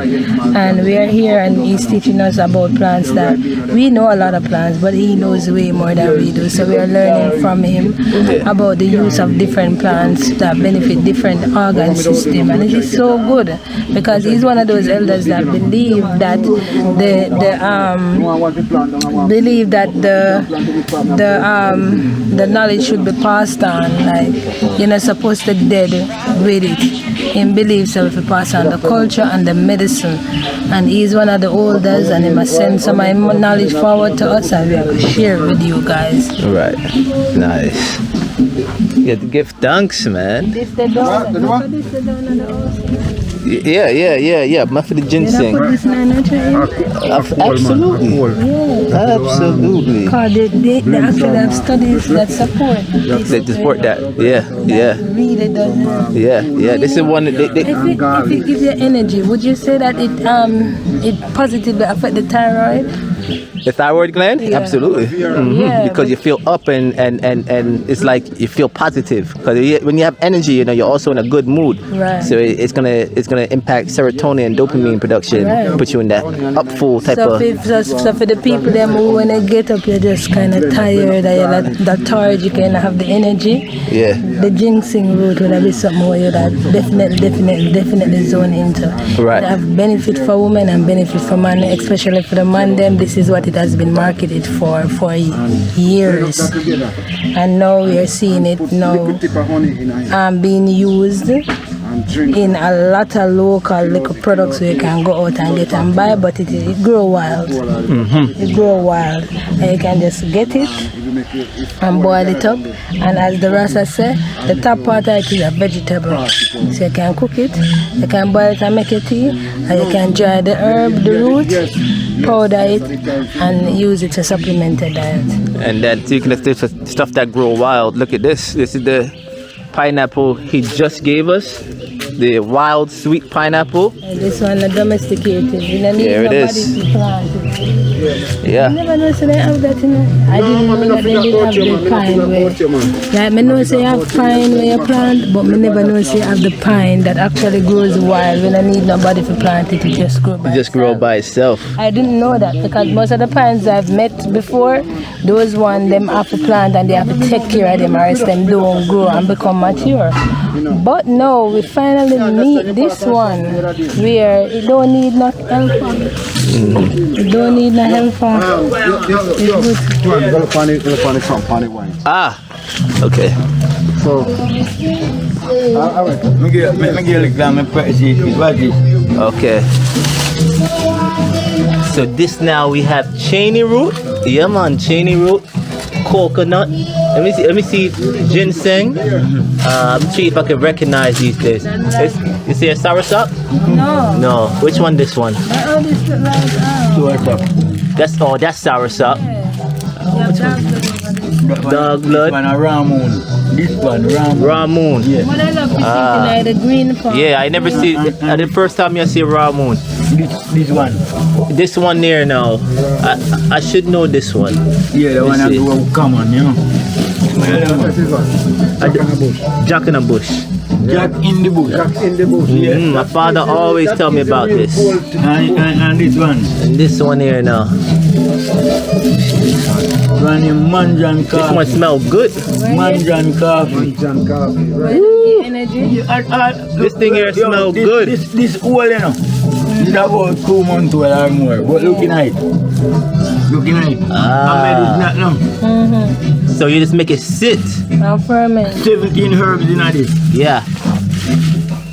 And we are here and he's teaching us about plants that we know a lot of plants, but he knows way more than we do. So we are learning from him about the use of different plants that benefit different organ system. And it is so good because he's one of those elders that believe that the knowledge should be passed on. Like you're not supposed to dead with it. He believes that if we pass on the culture and the medicine, and he's one of the elders, and he must send some of his knowledge forward to us, and we have to share it with you guys. Right, nice. You have to give thanks, man. This the door. This the door of the house. Yeah. My for the ginseng. Absolutely. Absolutely. Because they actually have studies that support that. Yeah. Really does. Yeah. This is one that If it gives you energy, would you say that it positively affect the thyroid? The thyroid gland? Yeah. Absolutely. Yeah, because you feel up and it's like you feel positive. Because when you have energy, you know, you're also in a good mood. Right. So it's gonna impact serotonin and dopamine production, put you in that up full type of. So for the people them who when they get up, you're just kind of tired, or you're lethargic, you kind of have the energy. Yeah. The ginseng root would be something where you that definitely zone into. Right. It have benefit for women and benefit for men, especially for the man. Them this is what it has been marketed for years, and now we are seeing it now being used in a lot of local liquor products where you can go out and get and buy, but it grow wild. It grow wild, and you can just get it and boil it up. And as the Rasta say, the top part of it is a vegetable, so you can cook it, you can boil it and make it tea, and you can dry the herb, the root, powder it, and use it to supplement the diet. And then speaking of stuff that grow wild, look at this. This is the pineapple he just gave us, the wild sweet pineapple. And this one is domesticated. Here it is. Yeah. I never know so they have that, you know. I didn't know that they did have the pine where, like, I know say you have pine where you plant, but I never know say you have the pine that actually grows wild. When I need nobody to plant it, it just grow by itself. Grow by itself. I didn't know that because most of the pines I've met before, those ones them have to plant and they have to take care of them or else them don't grow and become mature. But no, we finally meet this one where it don't need no help. It don't need no help. Ah, okay. So, okay. So this now we have cheney root. Yeah man, cheney root, coconut. Let me see ginseng. See if I can recognize these days. You see a soursop? No. Which one? This one? That's soursop. Dog blood. This one, Ramoon. Yeah. What I love is like the green part. Yeah, I never see. The first time I see Ramoon. This one. This one there now. I should know this one. Yeah, the one that go common, you know. Jack in the bush. Jack in the bush. Yeah. My father always tell me about this. And this one. And this one here now. One named Manjan Coffee. This one smells good. Manjan Coffee. John Coffee, right? Energy. This thing here smells good. This whole, you know, it's about 2 months old or more. But looking at it. Looking at it. I made it not long. So you just make it sit. Now ferment. 17 herbs in this. Yeah.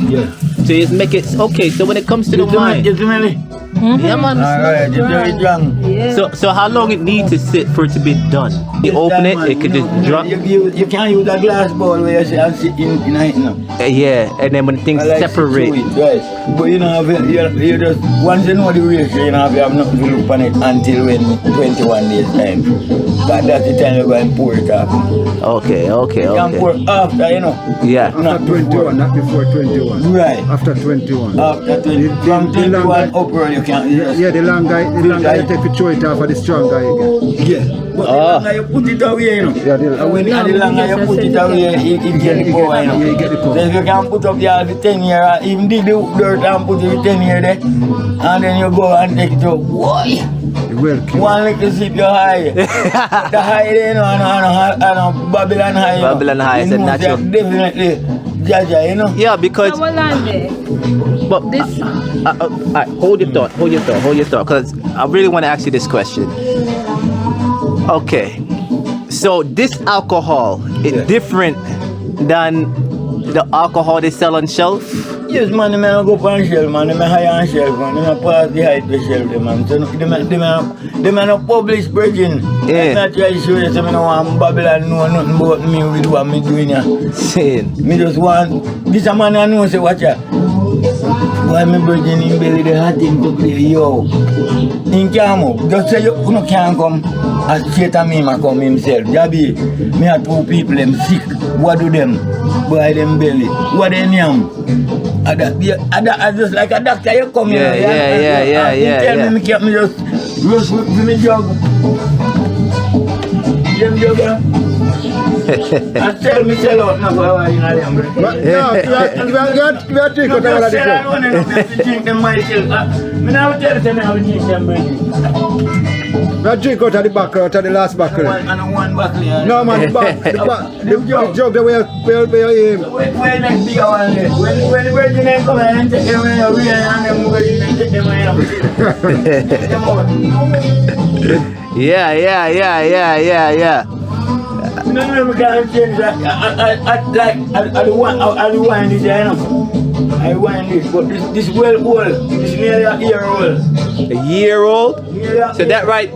Yeah. So you just make it okay. So when it comes to the wine, You smell it? yeah, man. Alright, it's very strong. Yeah. So how long it needs to sit for it to be done? You open it, it could just drop. You can't use a glass bowl where you say and sit in it now. Yeah, and then when things I like separate. sit through it, right. But you know, you just once you know the ratio, you know, you have nothing to look on it until when 21 days time. But that's the time you go and pour it off. Okay. You can pour after, you know. Yeah. Not After 21, not before 21. Right. After 21. After 20, from 21 upward you can. Yeah, the longer you take to throw it off, the stronger you get. Yeah. But the longer you put it away, you know. Yeah, And when the longer you put it away, it get the power, you know. Yeah, you get the power. So if you can put up your 10 year, even dig the dirt and put it 10 year there, and then you go and take it out. Boy! Well, One little sip your high. The high there, you know, and Babylon high. You know. Babylon high is a You know, natural. definitely Jaja, you know. Yeah, because Our land there. but This- hold your thought, because I really want to ask you this question. Okay, so this alcohol is different than the alcohol they sell on shelf. Yes, man, they may not go up on shelf, man. They may high on shelf, man. They may pass the height of the shelf, man. So they may not publish bridging. Yeah. I'm not trying to show you, so I don't want Babylon know nothing about me with what I'm doing here. Saying, Me just want, this a man I know, say, watch out. Why me bridging in belly, the hot thing to play, yo. In come up, just say you no can't come. As straight as me, I come himself. Jabi, me have 2 people, them sick. What do them? Boy, them belly. What they name? I just like a doctor, you come Yeah, here. yeah. Tell me, me keep me just rush with me jug. Them jug, I tell me sell out now for a in a them. But no, you have to drink out of all of Sell out one this. of them, to drink them myself. Me now tell them how to drink them, baby. You have to drink out of the back, out of the last back. One buckle here. No, man, the back, the jug, the way you aim. When next bigger one there? When the virgin them come and take them away and them virgin them take them away. Take them out. yeah. No, we can't change that. I do wine this, you know. I wine this, but this well old. This nearly a year old. A year old. So that right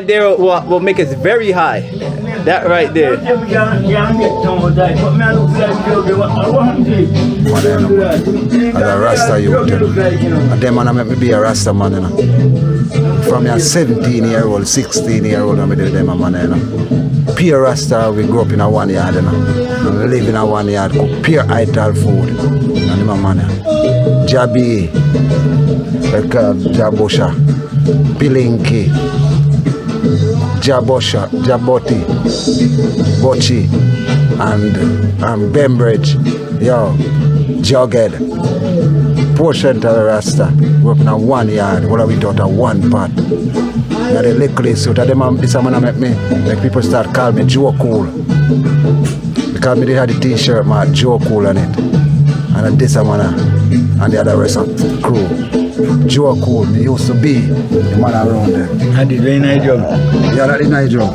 there will make us very high. That right there. We can't get some of that, but me I look like Joe. I want to As a Rasta youth, and them man make me be a Rasta man, you know. From a 17-year-old, 16-year-old, I me do them man, you know. Pure Rasta, we grew up in a 1 yard, you know. We live in a 1 yard, cook pure ital food. And my man, Jabi, Jabosha, Pilinki, Jaboti, Bochi, and Bembridge, yo, Jogged, portion of the Rasta. We're up in a 1 yard, what are we taught a 1 pot? Now the liquor suit, this man make me, like people start calling me Joe Cool. Because me they had the t-shirt, man, Joe Cool on it. And this man and the other rest of the crew. Joe Cool, me used to be the man around there. And the very night job. Yeah, that is nice job.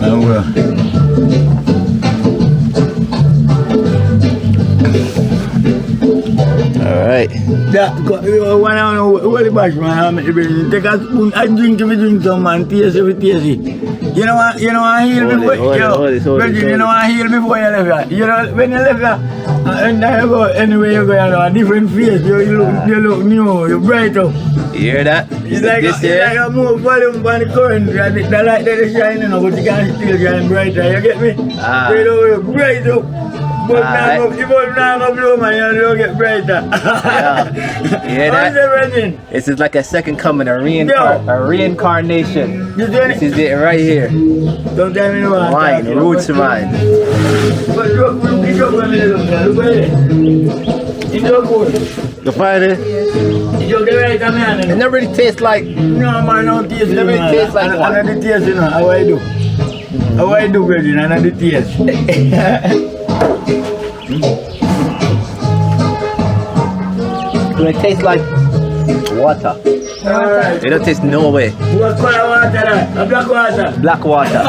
Alright. That, when I know what the bash man, take a spoon, I drink some man, taste it. You know what, I heal before, you know I heal before you left here. You know, when you left here, and then you go, anywhere you go, you know, a different face, you look new, you're bright up. You hear that? It's like a more volume on the current, the light that is shining, but you can still shine brighter, you get me? So you're bright up. But now, if you're not going to blow, man, you don't get brighter. Yeah. You hear that? This is like a second coming, a reincarnation. This is it right here. Don't tell me no Mine, roots of mine. But look, You find it? It never really tastes like. No, man, don't taste it. Never really tastes like I don't taste it, how I do. How I do, Virgin, and the taste. It tastes like water. Alright. It don't taste no way. What color water that? A black water? Black water.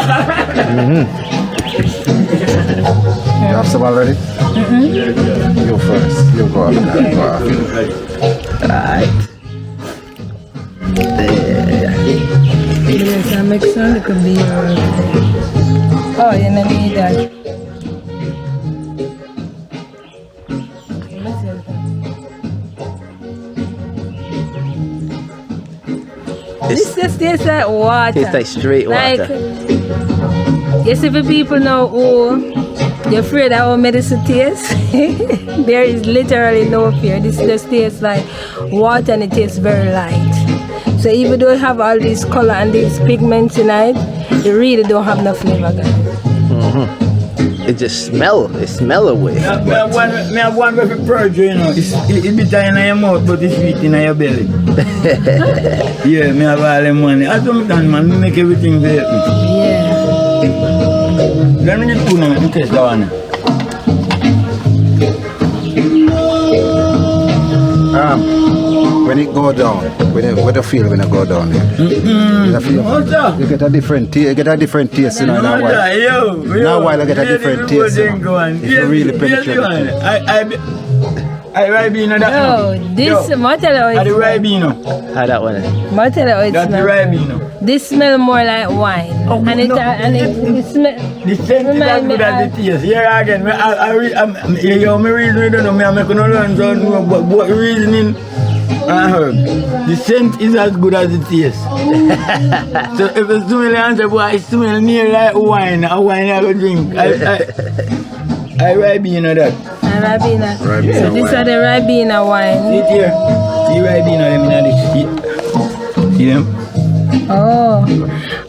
You have some already? You first. You go after. Alright. Yes, I make some little beer. Oh, you don't need that. This just tastes like water. Tastes like straight water. Yes, if people know who you're afraid of how medicine tastes, there is literally no fear. This just tastes like water and it tastes very light. So even though you have all these color and these pigments in it, you really don't have no flavor, guys. It just it smell away. Me have one with a purge, you know. It's bitter in your mouth, but it's sweet in your belly. Yeah, me have all them money. I don't understand, man. Me make everything for you. Yeah. Let me just put on the test that one. When it go down, what you feel when it go down? You feel, What's up? you get a different taste. You get a different taste, you know. Now while I get a different taste, you know, if you really penetrate it. I Ribena that. No, this Martella The is Ribena. How that one? Martella is That's the Ribena. This smell more like wine. And it smell. The scent is as good as the taste. Here again, me reason we don't know. Me make no learn so know what reasoning and herb. The scent is as good as the taste. So if it's smell answer, boy, it smell near like wine. A wine I go drink. I Ribena that. Ribena. So these are the Ribena wine. See it here. See Ribena them in this. See them? Oh,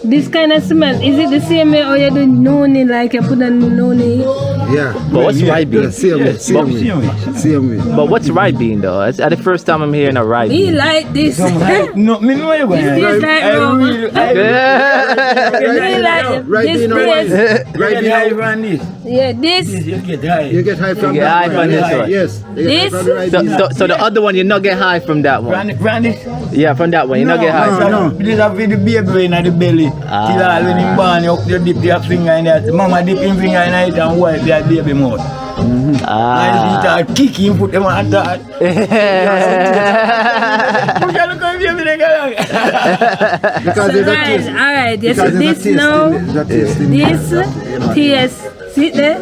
this kind of smell, is it the same way or you do noni, like you put a noni? Yeah. But what's Ribena? Same way. But what's Ribena though? It's the first time I'm hearing a Ribena. We like this. No, me know you going. This tastes like rum. We like this taste. Yeah, this. You get high. You get high from You get high from this one. Yes. This? So the other one, you not get high from that one. Brandy? Yeah, from that one, you not get high from that. This is for the baby in the belly. Till all when him born, you dip your finger in that. Mama dip him finger in it and wipe your baby mouth. And kick him, put them on that. Because So guys, alright, you see this now, this taste, see there?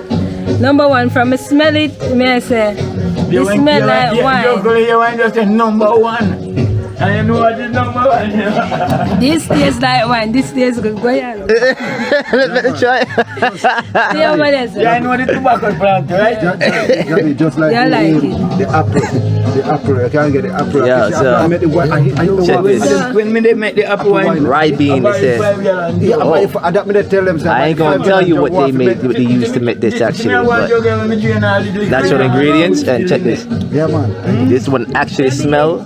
Number one, from a smell it, may I say, it smell like wine. You're going to hear wine just say number one. And you know what is number one? This tastes like wine, this tastes good. Go ahead. Let me try. See how much is Yeah, I know the tobacco plant, right? just like You like it. the apple. The apple, I can't get the apple. Yeah, so- I Check this. When they make the apple wine, Ribena, it says. Yeah, but if I don't tell them, I ain't gonna tell you what they made, what they used to make this actually, but natural ingredients. And check this. Yeah, man. This one actually smell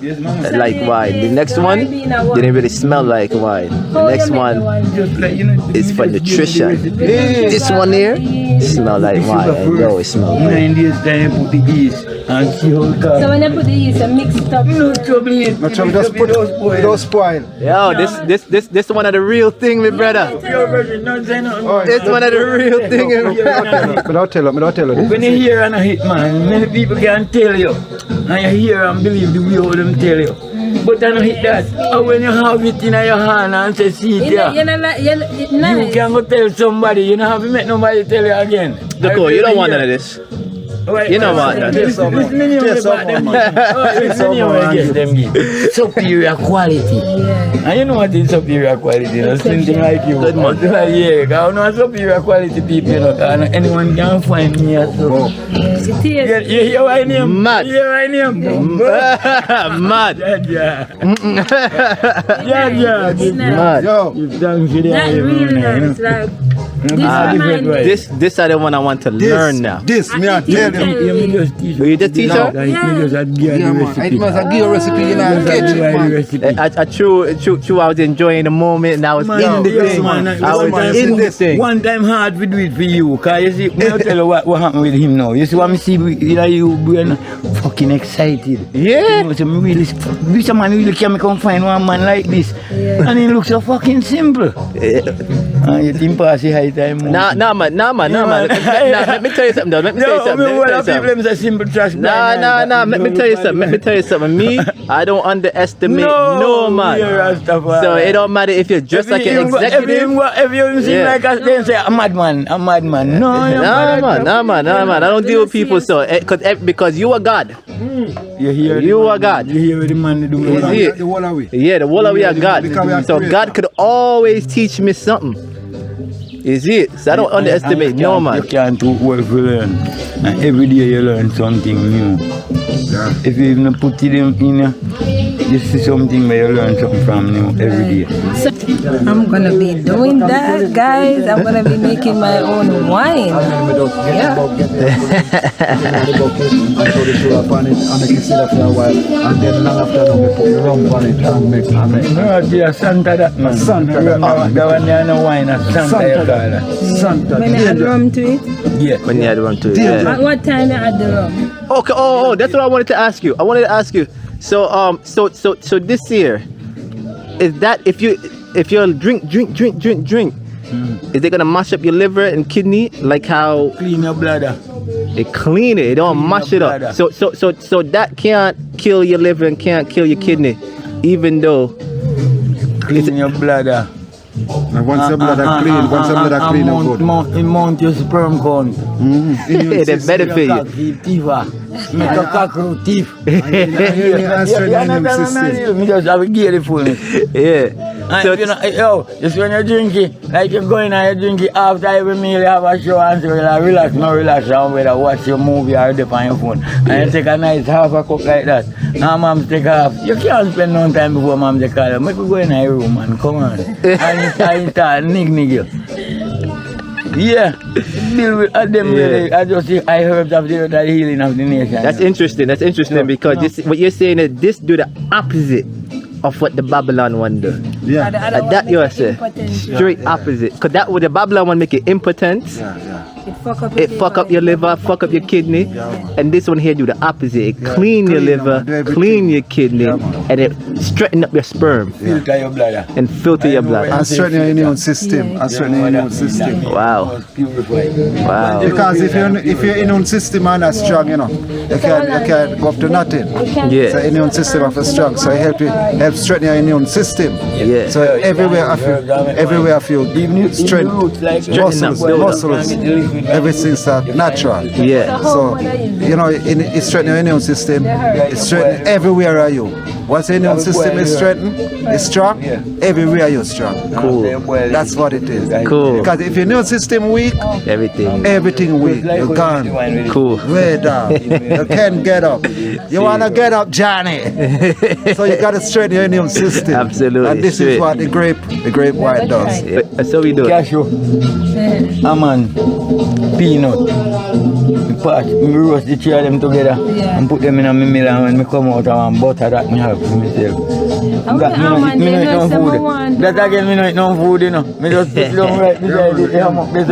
like wine. The next one didn't really smell like wine. The next one is for nutrition. This one here smell like wine. I know it smells good. 9 days time put the yeast and see how it comes. So when I put the yeast, I mix it up. No trouble it. Not trouble, just put it, don't spoil. Yo, this one of the real thing, my brother. This one of the real thing. But I'll tell them. When you hear and a hit man, many people can tell you. And you hear and believe the way how them tell you. But I don't hit that. And when you have it in your hand and say, see it here, You can go tell somebody. You don't have to make nobody tell you again. Look, you don't want none of this. You know what? Listen them give. Superior quality. And you know what is superior quality? You know, something like you. Good man. Yeah, I know superior quality people, you know, and anyone can find me as well. You hear my name? Mad. You hear my name? Mad. Yeah. Mad. Yo. You've done for the Not really nice, like This are the one I want to learn now. This, me I tell you. me just teach You the teacher? Me just a give Yeah, the man. It recipe. must have give a recipe, you know, catch it, man. True, I was enjoying the moment and I was Man, in the yes, thing. man. I was in the thing. One time hard we do it for you, cause you see, me tell you what happened with him now. You see what me see, you being fucking excited. Yeah. You know, so me really, this man really can come find one man like this, and he looks so fucking simple. You think pass the high time? Nah, man. Let me tell you something, though. Let me tell you something. Nah. Let me tell you something. Me, I don't underestimate no man. So it don't matter if you're dressed like an executive. If you seem like a, they say a madman. No, Nah, man. I don't deal with people so because you are God. You are God. You hear what the man do? Is it? The whole of we. Yeah, the whole of we are God. So God could always teach me something. Is it? So I don't underestimate no man. You can't do well to learn. And every day you learn something new. Yeah. If you even put it in, you see something where you learn something from new every day. So I'm gonna be doing that, guys. I'm gonna be making my own wine. Yeah. And then long after that, we put the rum on it and make No, it's a Santa that man. Santa that. That one there no wine, a Santa you call it. Santa. When I add rum to it, Yeah. When you had one too. Yeah. at what time I add the rum? Okay. Oh, that's what I wanted to ask you. So so this year, is that if you drink, is it gonna mash up your liver and kidney like how Clean your bladder. it clean it? It don't Clean mash your it up. bladder. So that can't kill your liver and can't kill your kidney, even though Clean your bladder. And once your bladder clean, you good. Mount your sperm count. it's better for you. Make a cockroach teeth. You understand? Me just have a gear fullness. Yeah. And So you know, just when you drink it, like you're going and you drink it after every meal, you have a show and so you like relax, and whether watch your movie or dip on your phone. And you take a nice half a cup like that. Now mom take half. You can't spend no time before mom take call you. Make you go in your room and come on. And you start nig you. Yeah, deal with them. Really, I just see I heard of the healing of the nation. That's interesting. Because what you're saying is this do the opposite of what the Babylon one do. Yeah. That you are saying straight opposite. Because that would the Babylon one make you impotent. It fuck up your liver, fuck up your kidney, and this one here do the opposite. It clean your liver, clean your kidney, and it straighten up your sperm Filter your bladder. and filter your blood. And strengthen your immune system. Wow. Wow. Because if your immune system are not strong, you can go up to nothing. Yeah. So immune system are strong. So it help strengthen your immune system. Yeah. So everywhere I feel strength, muscles, everything's natural. Yeah. So it strengthens your immune system. It strengthens everywhere are you. Once your immune system is strengthened, it's strong. Everywhere you're strong. Cool. That's what it is. Cool. Because if your immune system weak, everything weak. You're gone. Cool. Way down. You can't get up. You wanna get up, Johnny. So you gotta strengthen your immune system. Absolutely. And this is what the grape wine does. That's how we do it. Cashew, almond, peanut. Me roast the three of them together and put them in a meal, and when me come out I want butter that me have for myself. That again me know it no food, Me just put them right beside it, ham up this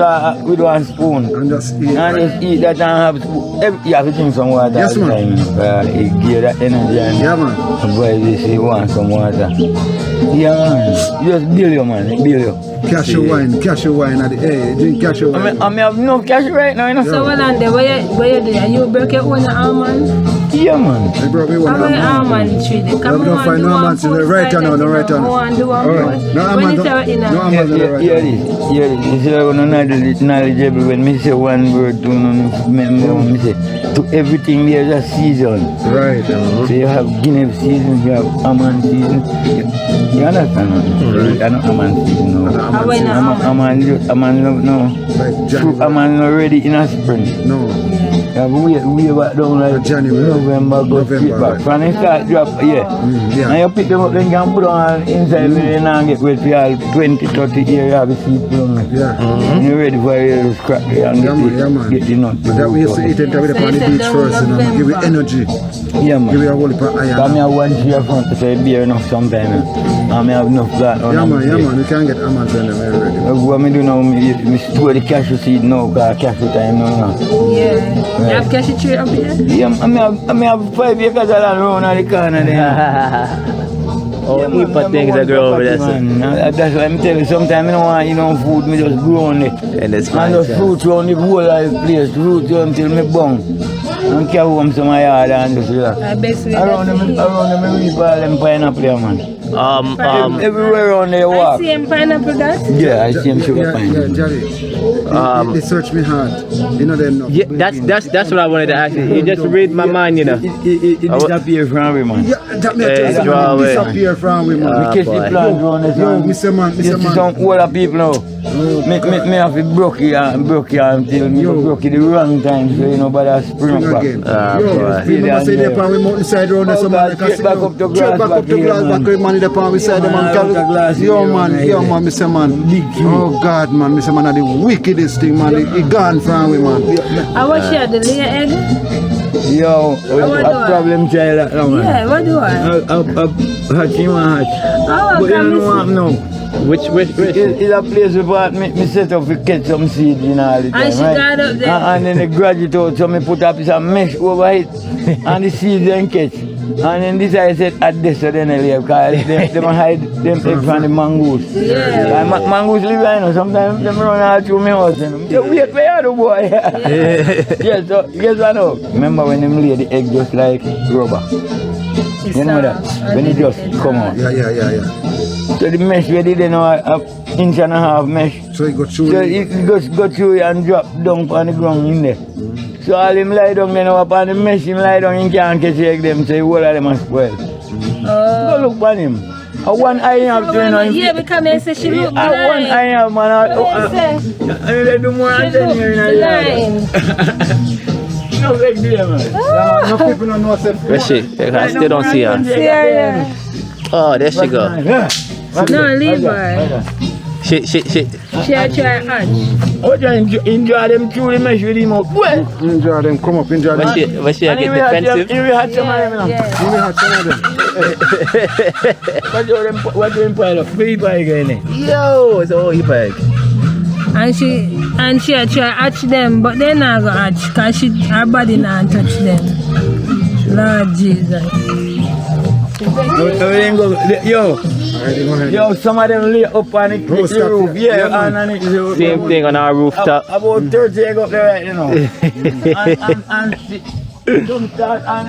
with one spoon. And just eat. And just eat that and have spoon. You have to drink some water. Yes, man. It give that energy and Yeah, man. boy this you want some water. Yeah man. Just build you man, build you. Cashew wine at the drink cashew wine. I have no cashew right now, So what on there? Where you do? You break your own almond? Yeah man. They brought me one How many almond tree? They come don't find no almonds in the right hand or the right hand. Alright. No almonds in the right Hear hand. this. You see, I'm not knowledgeable when me say one word to me say to everything there's a season. Right. So you have Guinea season, you have almond season. You understand? Right. I know almond season now. Almond no. Like Fruit almond not ready in a spring. No. Yeah, but we back down like January. November, go straight back. From the start drop, Yeah. And you pick them up, then you can put on inside with you and get with for all 20, 30 years, you have a seed put on. Yeah. You're ready for you to scrap it and get the nut. But that we used to eat it with on the beach first, you know, give you energy. Yeah, man. Give you a whole heap of I iron. have one tree front to say beer enough sometimes. I have enough that. Yeah, man, you can get Amazon them already. What I do now, I store the cashew seed now, because cashew time now. Yeah. You have cashew tree up here? Yeah, I have 5 acres of land around the corner there. Oh, heap of things that grow over there. That's why I'm telling you, sometimes I don't want food, I just grow on it. And it's And those fruits around the whole of the place, fruits until I bung. And carry home to my yard and just relax. I bet we Around them, we reap all them pineapple there, man. Everywhere around there I walk. see him pineapple that? Yeah, I see him sugar Yeah, pine. Jerry. They search me hard. You know they know. Yeah, that's what I wanted to ask you. You just read my mind, you know. It disappears from every man. Yeah, that may Hey, draw away. disappear from we, man. We catch the plant around this Yo, man. Mr. Man, You see Mr. Man. some older people now. Me have to broke it until me broke it the wrong time, so you know, but I spring back. Again. boy. Yo, remember say they're on we mountainside round there, so man, God, straight back up to grass back up to back glass, here, back man. up man, they're on we side, the man. Man, out of glass Yo, here, man, Mr. Man. Big tree. Oh, God, man, Mr. Man, are the wickedest thing, man. He gone from we, man. I watch you the layer egg. Yo, what do a I? problem child that now, man. Yeah, what do I? Hatch him and hatch. Oh, But you don't know what now. Which? It's a place where me set up to catch some seeds in all the time, And she right? got up there. And then they graduate out, so me put up some mesh over it, and the seeds then catch. And then this I said at this, so then I leave, because they hide them eggs from the mongoose. Yeah. And mongoose live there, you know, sometimes them run out through my house, you know. So wait for you, boy. Yeah, so guess what now? Remember when them lay the egg just like rubber? You know that? When it just come out. Yeah. So the mesh we did, you know, a inch and a half mesh. So he got through So it. it just go through it and drop down on the ground in there. So all him lie down then up on the mesh, him lie down, he can't catch egg them, so the whole of them are spoiled. Go look on him. One eye have to, you know. Yeah, because they say she look One eye have, man. And they do more than 10 years in a year. No big deal, man. No people don't know what's Where's she? I still don't see her. Yeah. Oh, there she go. No, leave her. Shit. She had try hatch. Oh, just enjoy them through the mesh with him up. Well, Enjoy them, come up, enjoy them. Was she get defensive? You will have some of them, you know. Yeah. You may have some of them. What do you pile up? 3 pile again. Yo, it's all heap egg. And she had try hatch them, but they not go hatch because her body not touch them. Lord Jesus. Yo, some of them lay up on the roof. Yeah, underneath the roof. Same thing on our rooftop. About 30 egg up there, right, you know. and don't start on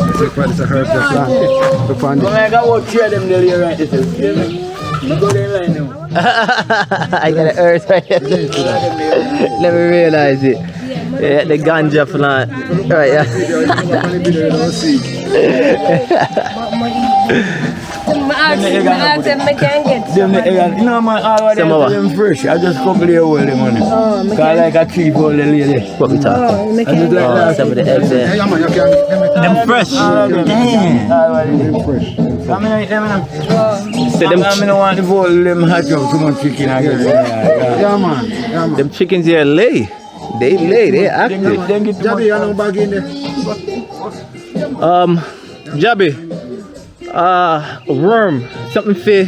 It's a herb just land. To find So it. I got what trade them there, right? This is, you know. Go there line now. I got an earth right here. Let me realize it. Yeah, the ganja plant. Right, yeah. I ask them I can get Them the egg, you know man, all of them, Some of them fresh. I just couple of hold them on it. Cause like a cheap old lady. What we talking? Oh, I I just like Oh, that. some of the eggs there. Yeah, man, you can Them fresh. All of them. All of them fresh. I mean, So them, I don't want to hold them hatch up too much chicken again. Yeah, man. them chickens here lay. They lay. They active. Then get too Jabby, you much. know bag in there. Jabby. Worm. Something for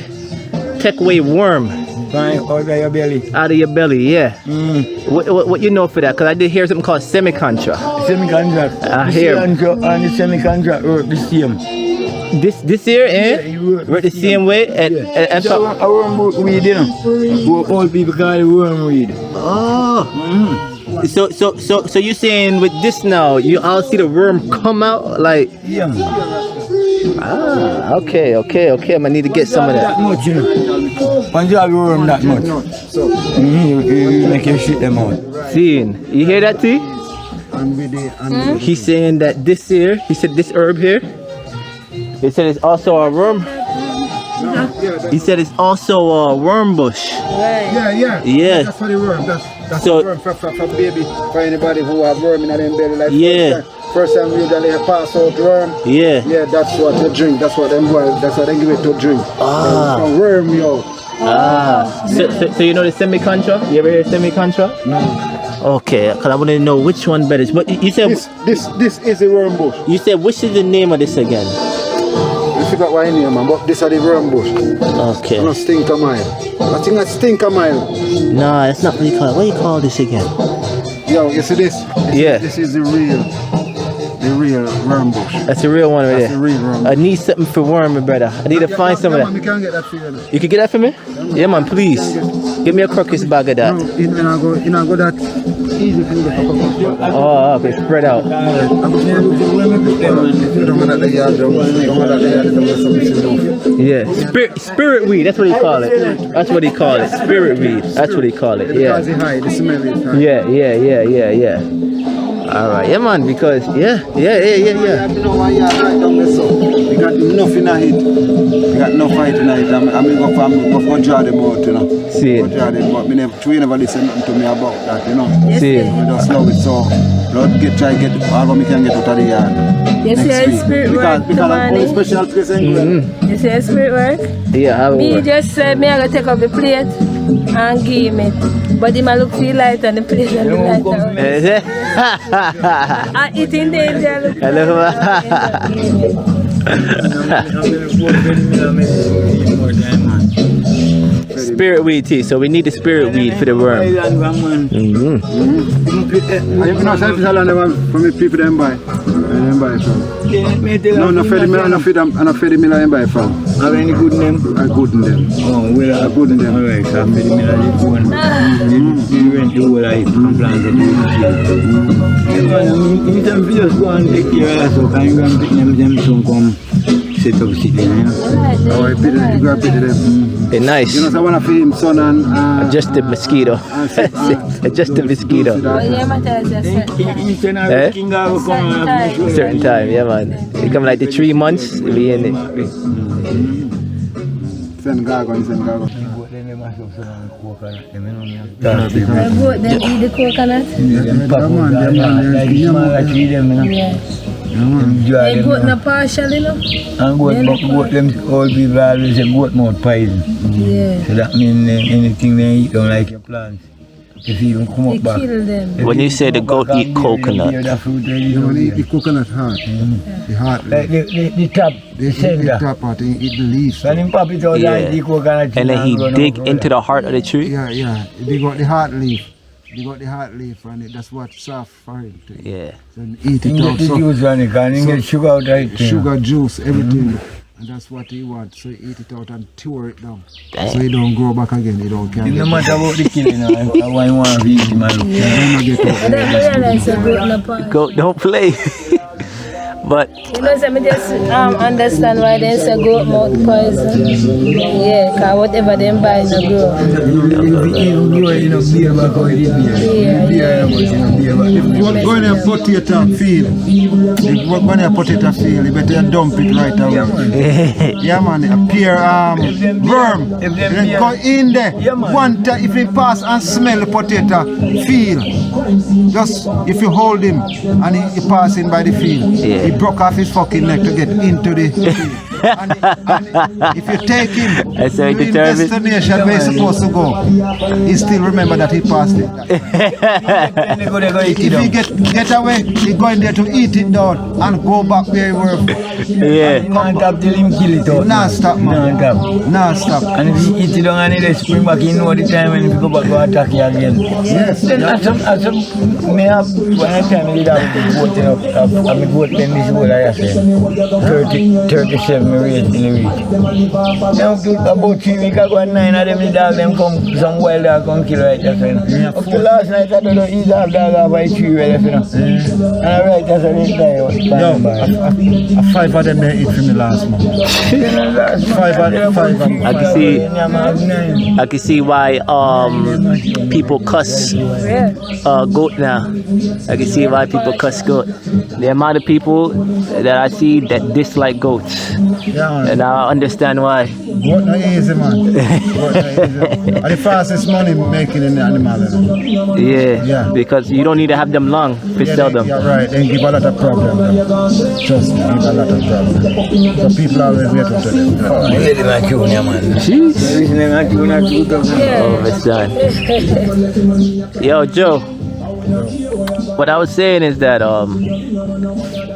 take away worm Fine, out of your belly. out of your belly. Yeah. What you know for that? Cause I did hear something called semi-contract. Semi-contract. I The hear. semi-contract and the semi-contract work the same. This year, We're the same way. And So so, a worm weed, you know. Old people call it worm weed. so you saying with this now, you all see the worm come out like? Yeah. Okay. I need to get some of That that. much, you know. Once you have a worm that much, you make your shit them out. Seeing, you hear that, T? And with the He's saying that this here, he said this herb here, he said it's also a worm. He said it's also a worm bush. yeah. Yeah. That's for the worm. That's That's So- a worm for baby, for anybody who have worm in their belly. Like Yeah. First time usually a pass out worm. Yeah. Yeah, that's what you drink. That's what them boys. That's what they give it to drink. From worm you out. So you know the semi-contra? You ever hear semi-contra? No. Okay, because I want to know which one better. But you said This is the worm bush. which is the name of this again? I forgot what I name, man, but this is the worm bush. Okay. No stinker mile. I think that's stinker mile. Nah, that's not what you call it. What do you call this again? Yo, you see this? This is the real worm bush. That's the real one right That's there. the real worm. I need something for worm, my brother. I need to find some of Man, that. we can't get that for you. You can get that for me? Yeah, man, please. Give me a crocus bag of that. No, you know, go that easy for you to get a couple. Oh, okay, spread out. Yeah, spirit weed. That's what he call it. That's what he call it. Spirit weed. That's what he call it. Yeah. Because it's high, the smell is high. Yeah. All right, yeah, man. Because yeah. You know why you are right down there, so we got enough in a hit. We got enough fight in a hit. I mean, go draw them out, you know. See Go it. draw them out. We never listen to me about that, you know. See it. We just love it, so Lord, try get all we can get out of the yard. You see how spirit work, Because of Tamani? special place in You see how spirit work? Yeah, I Me will. just said me I gotta take up the plate and give him it. But he might look feel light on the plate and the light out. I eat in danger. Look Hello. Spirit weed tea. So we need the spirit weed for the worm. You know, selfish island from the people them buy. Them buy from. No, no feed me, no feed them, and feed me them buy from. Have any good name? I good in them. Oh, well, I good in them. alright, so I'm feeding me like this one. You rent the whole life and plan to do it. Yeah, man, I mean, if some just go and take care of so can you go and pick them some come set up shit there, you know? Oh, I pity them, you go pity them. Hey, nice. You know, so I want to feed him son and... Just the mosquito. Just the mosquito. But yeah, matter is just Eastern Eh? King will come and make sure. Certain time, yeah, man. It come like the 3 months. We in it. Send gargo, send gargo. the goat them eat the coconut. Yeah. The goat not partial, you know. And goat them all people always say goat mouth poison. Yeah. So that means anything they eat don't like your plants. If you even come They up back. kill them. When you say the goat eat coconut, You want to eat the coconut heart. The heart. Like the top, They the eat the center. top part, they eat the leaves. When him pop it out Yeah. and the coconut and then he go dig down into the heart of the tree. Yeah. They got the heart leaf. And that's what's soft for him to eat. Yeah. So eat He it get out. the So juice on it and he get sugar out of it. sugar, juice, everything. And that's what he wants. So he eat it out and tear it down. Damn. So he don't grow back again. He don't It get no matter about the killing, I want to eat him and look. get out. I don't realize the goat not partial. Goat don't play. But You know, so I just understand why they say goat mouth poison. Yeah, because whatever them buy no grow. You want to go in a potato field. You want to go in a potato field. You better dump it right away. Yeah, man. Appear worm. If them Then beer- go in there. Yeah, man. One time, if he pass and smell the potato field, just if you hold him and he pass in by the field, Yeah. he broke off his fucking neck to get into the field. And if you take him That's how to it the determines. destination where he's supposed to go, he still remember that he passed it. If he get away, he go in there to eat it down and go back where he were. yeah, Can't tap till him kill it out. Nah, stop, man. Can't tap. Nah, stop. And if he eat it down and he spring back, you know the time when he go back go attack you again. Yes. Then as some me have one time I did have the goat enough. I mean goat then this is what I say. 37 raised in the week. Now to about 3 weeks ago and 9 of them the dog them come some wild dog come kill right just then. Up to last night I don't know he's half dog off by 3 well you know. And I right just a little die out. 5 of them they eat from the last month. I can see why people cuss goat now. I can see why people cuss goat. The amount of people that I see that dislike goats. Yeah. And I understand why. Goat not easy, man. Goat not easy. And the fastest money making in the animal. Yeah. Because you don't need to have them long to sell them. Yeah, right. They give a lot of problems. Trust me, give a lot of problems. So people always wait to tell them. Jeez. Oh, it's done. Yo, Joe. What I was saying is that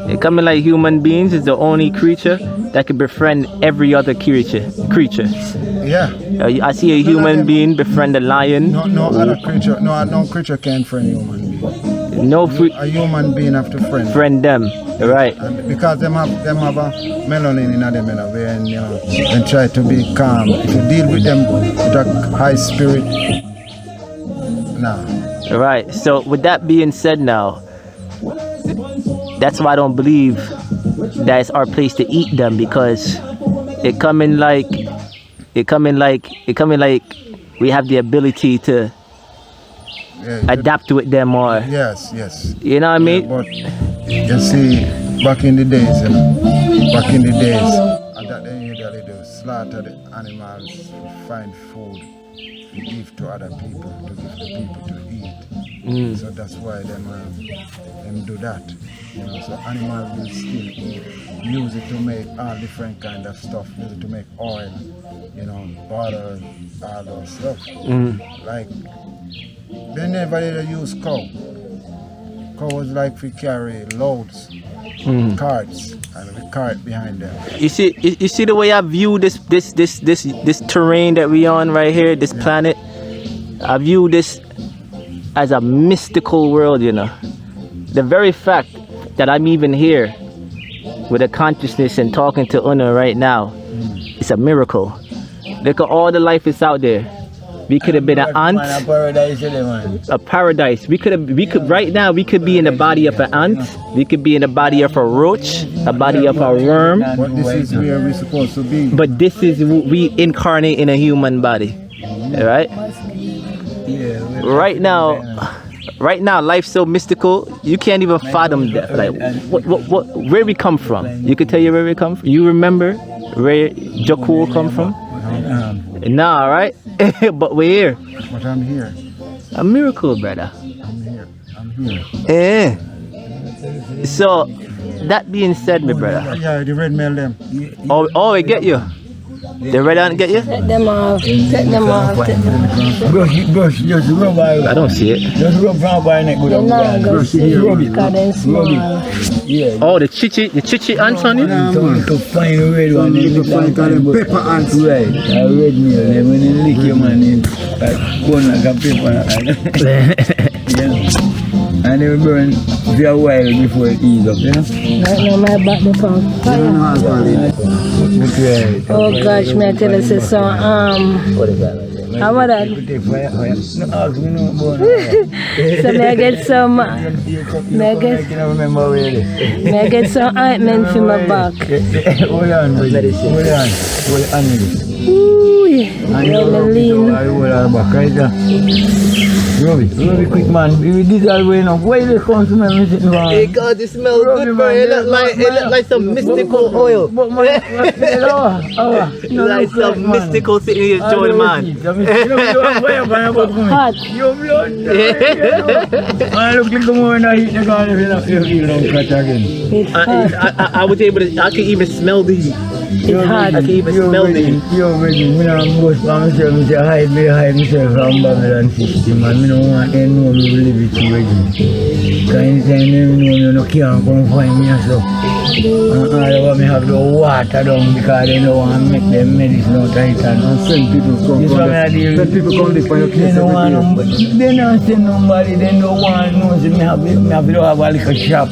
they coming like human beings is the only creature that can befriend every other creature. Yeah. I see a human being befriend a lion. No other creature. No creature can friend human being. A human being have to friend them. Right. And because them have a melanin in them, and try to be calm. If you deal with them with a high spirit, nah. Right. So with that being said, now that's why I don't believe that it's our place to eat them, because it coming like we have the ability to adapt with them more. Yes. You know what I mean? But you see, back in the days, and that they usually do slaughter the animals, find food, to give to other people, to give to people to eat. So that's why them do that. So animals will still eat, use it to make all different kind of stuff, use it to make oil, butter, all those stuff. Like they never use cow. Cow was like we carry loads, carts, and the cart behind them. You see the way I view this terrain that we on right here, this planet. I view this as a mystical world, The very fact that I'm even here with a consciousness and talking to Una right now, it's a miracle. Look at all the life that's out there. We could have been an ant, a paradise. We could right now. We could be in the body of an ant. We could be in the body of a roach, a body of a worm. But this is where we're supposed to be. But this is we incarnate in a human body, right? Right now, life's so mystical. You can't even fathom that. Like, where we come from? You could tell you where we come from. You remember where Jakul come from? Nah, right? But we're here. But I'm here. A miracle, brother. I'm here. So, that being said, my brother. Yeah, the red mail them. Oh, it get you. The red ant get you? Take them off. Brush, just rub by. I don't see it. Just rub from by neck. They're not going to see it because they're small. Yeah. Oh, the chichi ants on it? To find a red one. To find pepper ants. Right. A red meal. Then when you lick your man in, go like a pepper. And they will burn for a while before it ease up, Right now, my back the pump. Oh gosh, may I tell you, so what is that? how about that? So may I get some ointment for my back. Hold on. Ooh, yeah. Rub it quick, man. This is all way enough. Why they come to me sitting down? Hey God, it smells good, bro. It look like some mystical oil. Like some mystical thing you enjoy, man. Hot. Your blood. I look like more than I eat the garden if you don't cut again. It's hot. I was able to. I can even smell the heat. It's hot. I can even smell the heat. You're ready. I most by myself. I hide myself from Babylon system. I don't want them know me will live it ready. Because anytime they know me, no can't come find me and so. All of me have the water down because they don't want to make them medicine out of it. And Send people come this for your place. They don't want nobody. They don't send nobody. They don't want to know. So me have a little shop.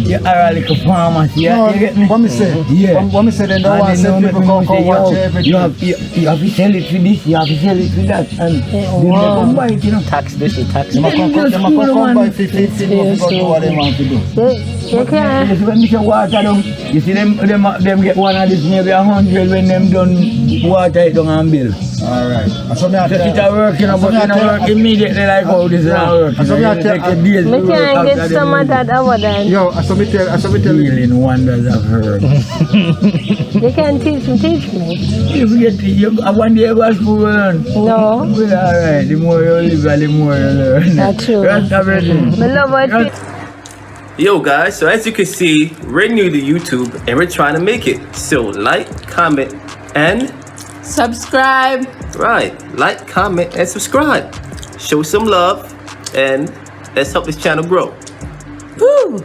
You are a little pharmacy. No, you get me? what me say? Yeah. What me say, they don't want to send people come watch everything. You have to sell it for this, you have to sell it for that. And they come buy it, Tax this and tax They that. come by 50 to do what they want to do. You can. Yes, when you water down, you see them get one of this maybe 100 when them done water it down and bill. Alright. So me It's a working, but it don't work immediately like how this is working. So me It take a days to Me work can't after get the some of music. that over then. Yo, so me tell you. Healing wonders of herb. You can teach me. If you get one day you go to school learn. No. Well, alright, the more you live, the more you learn. That's true. Rastafarian. Me love what Yo guys, so as you can see, we're new to YouTube and we're trying to make it. So like, comment, and subscribe. right, like, comment, and subscribe. Show some love and let's help this channel grow. Woo!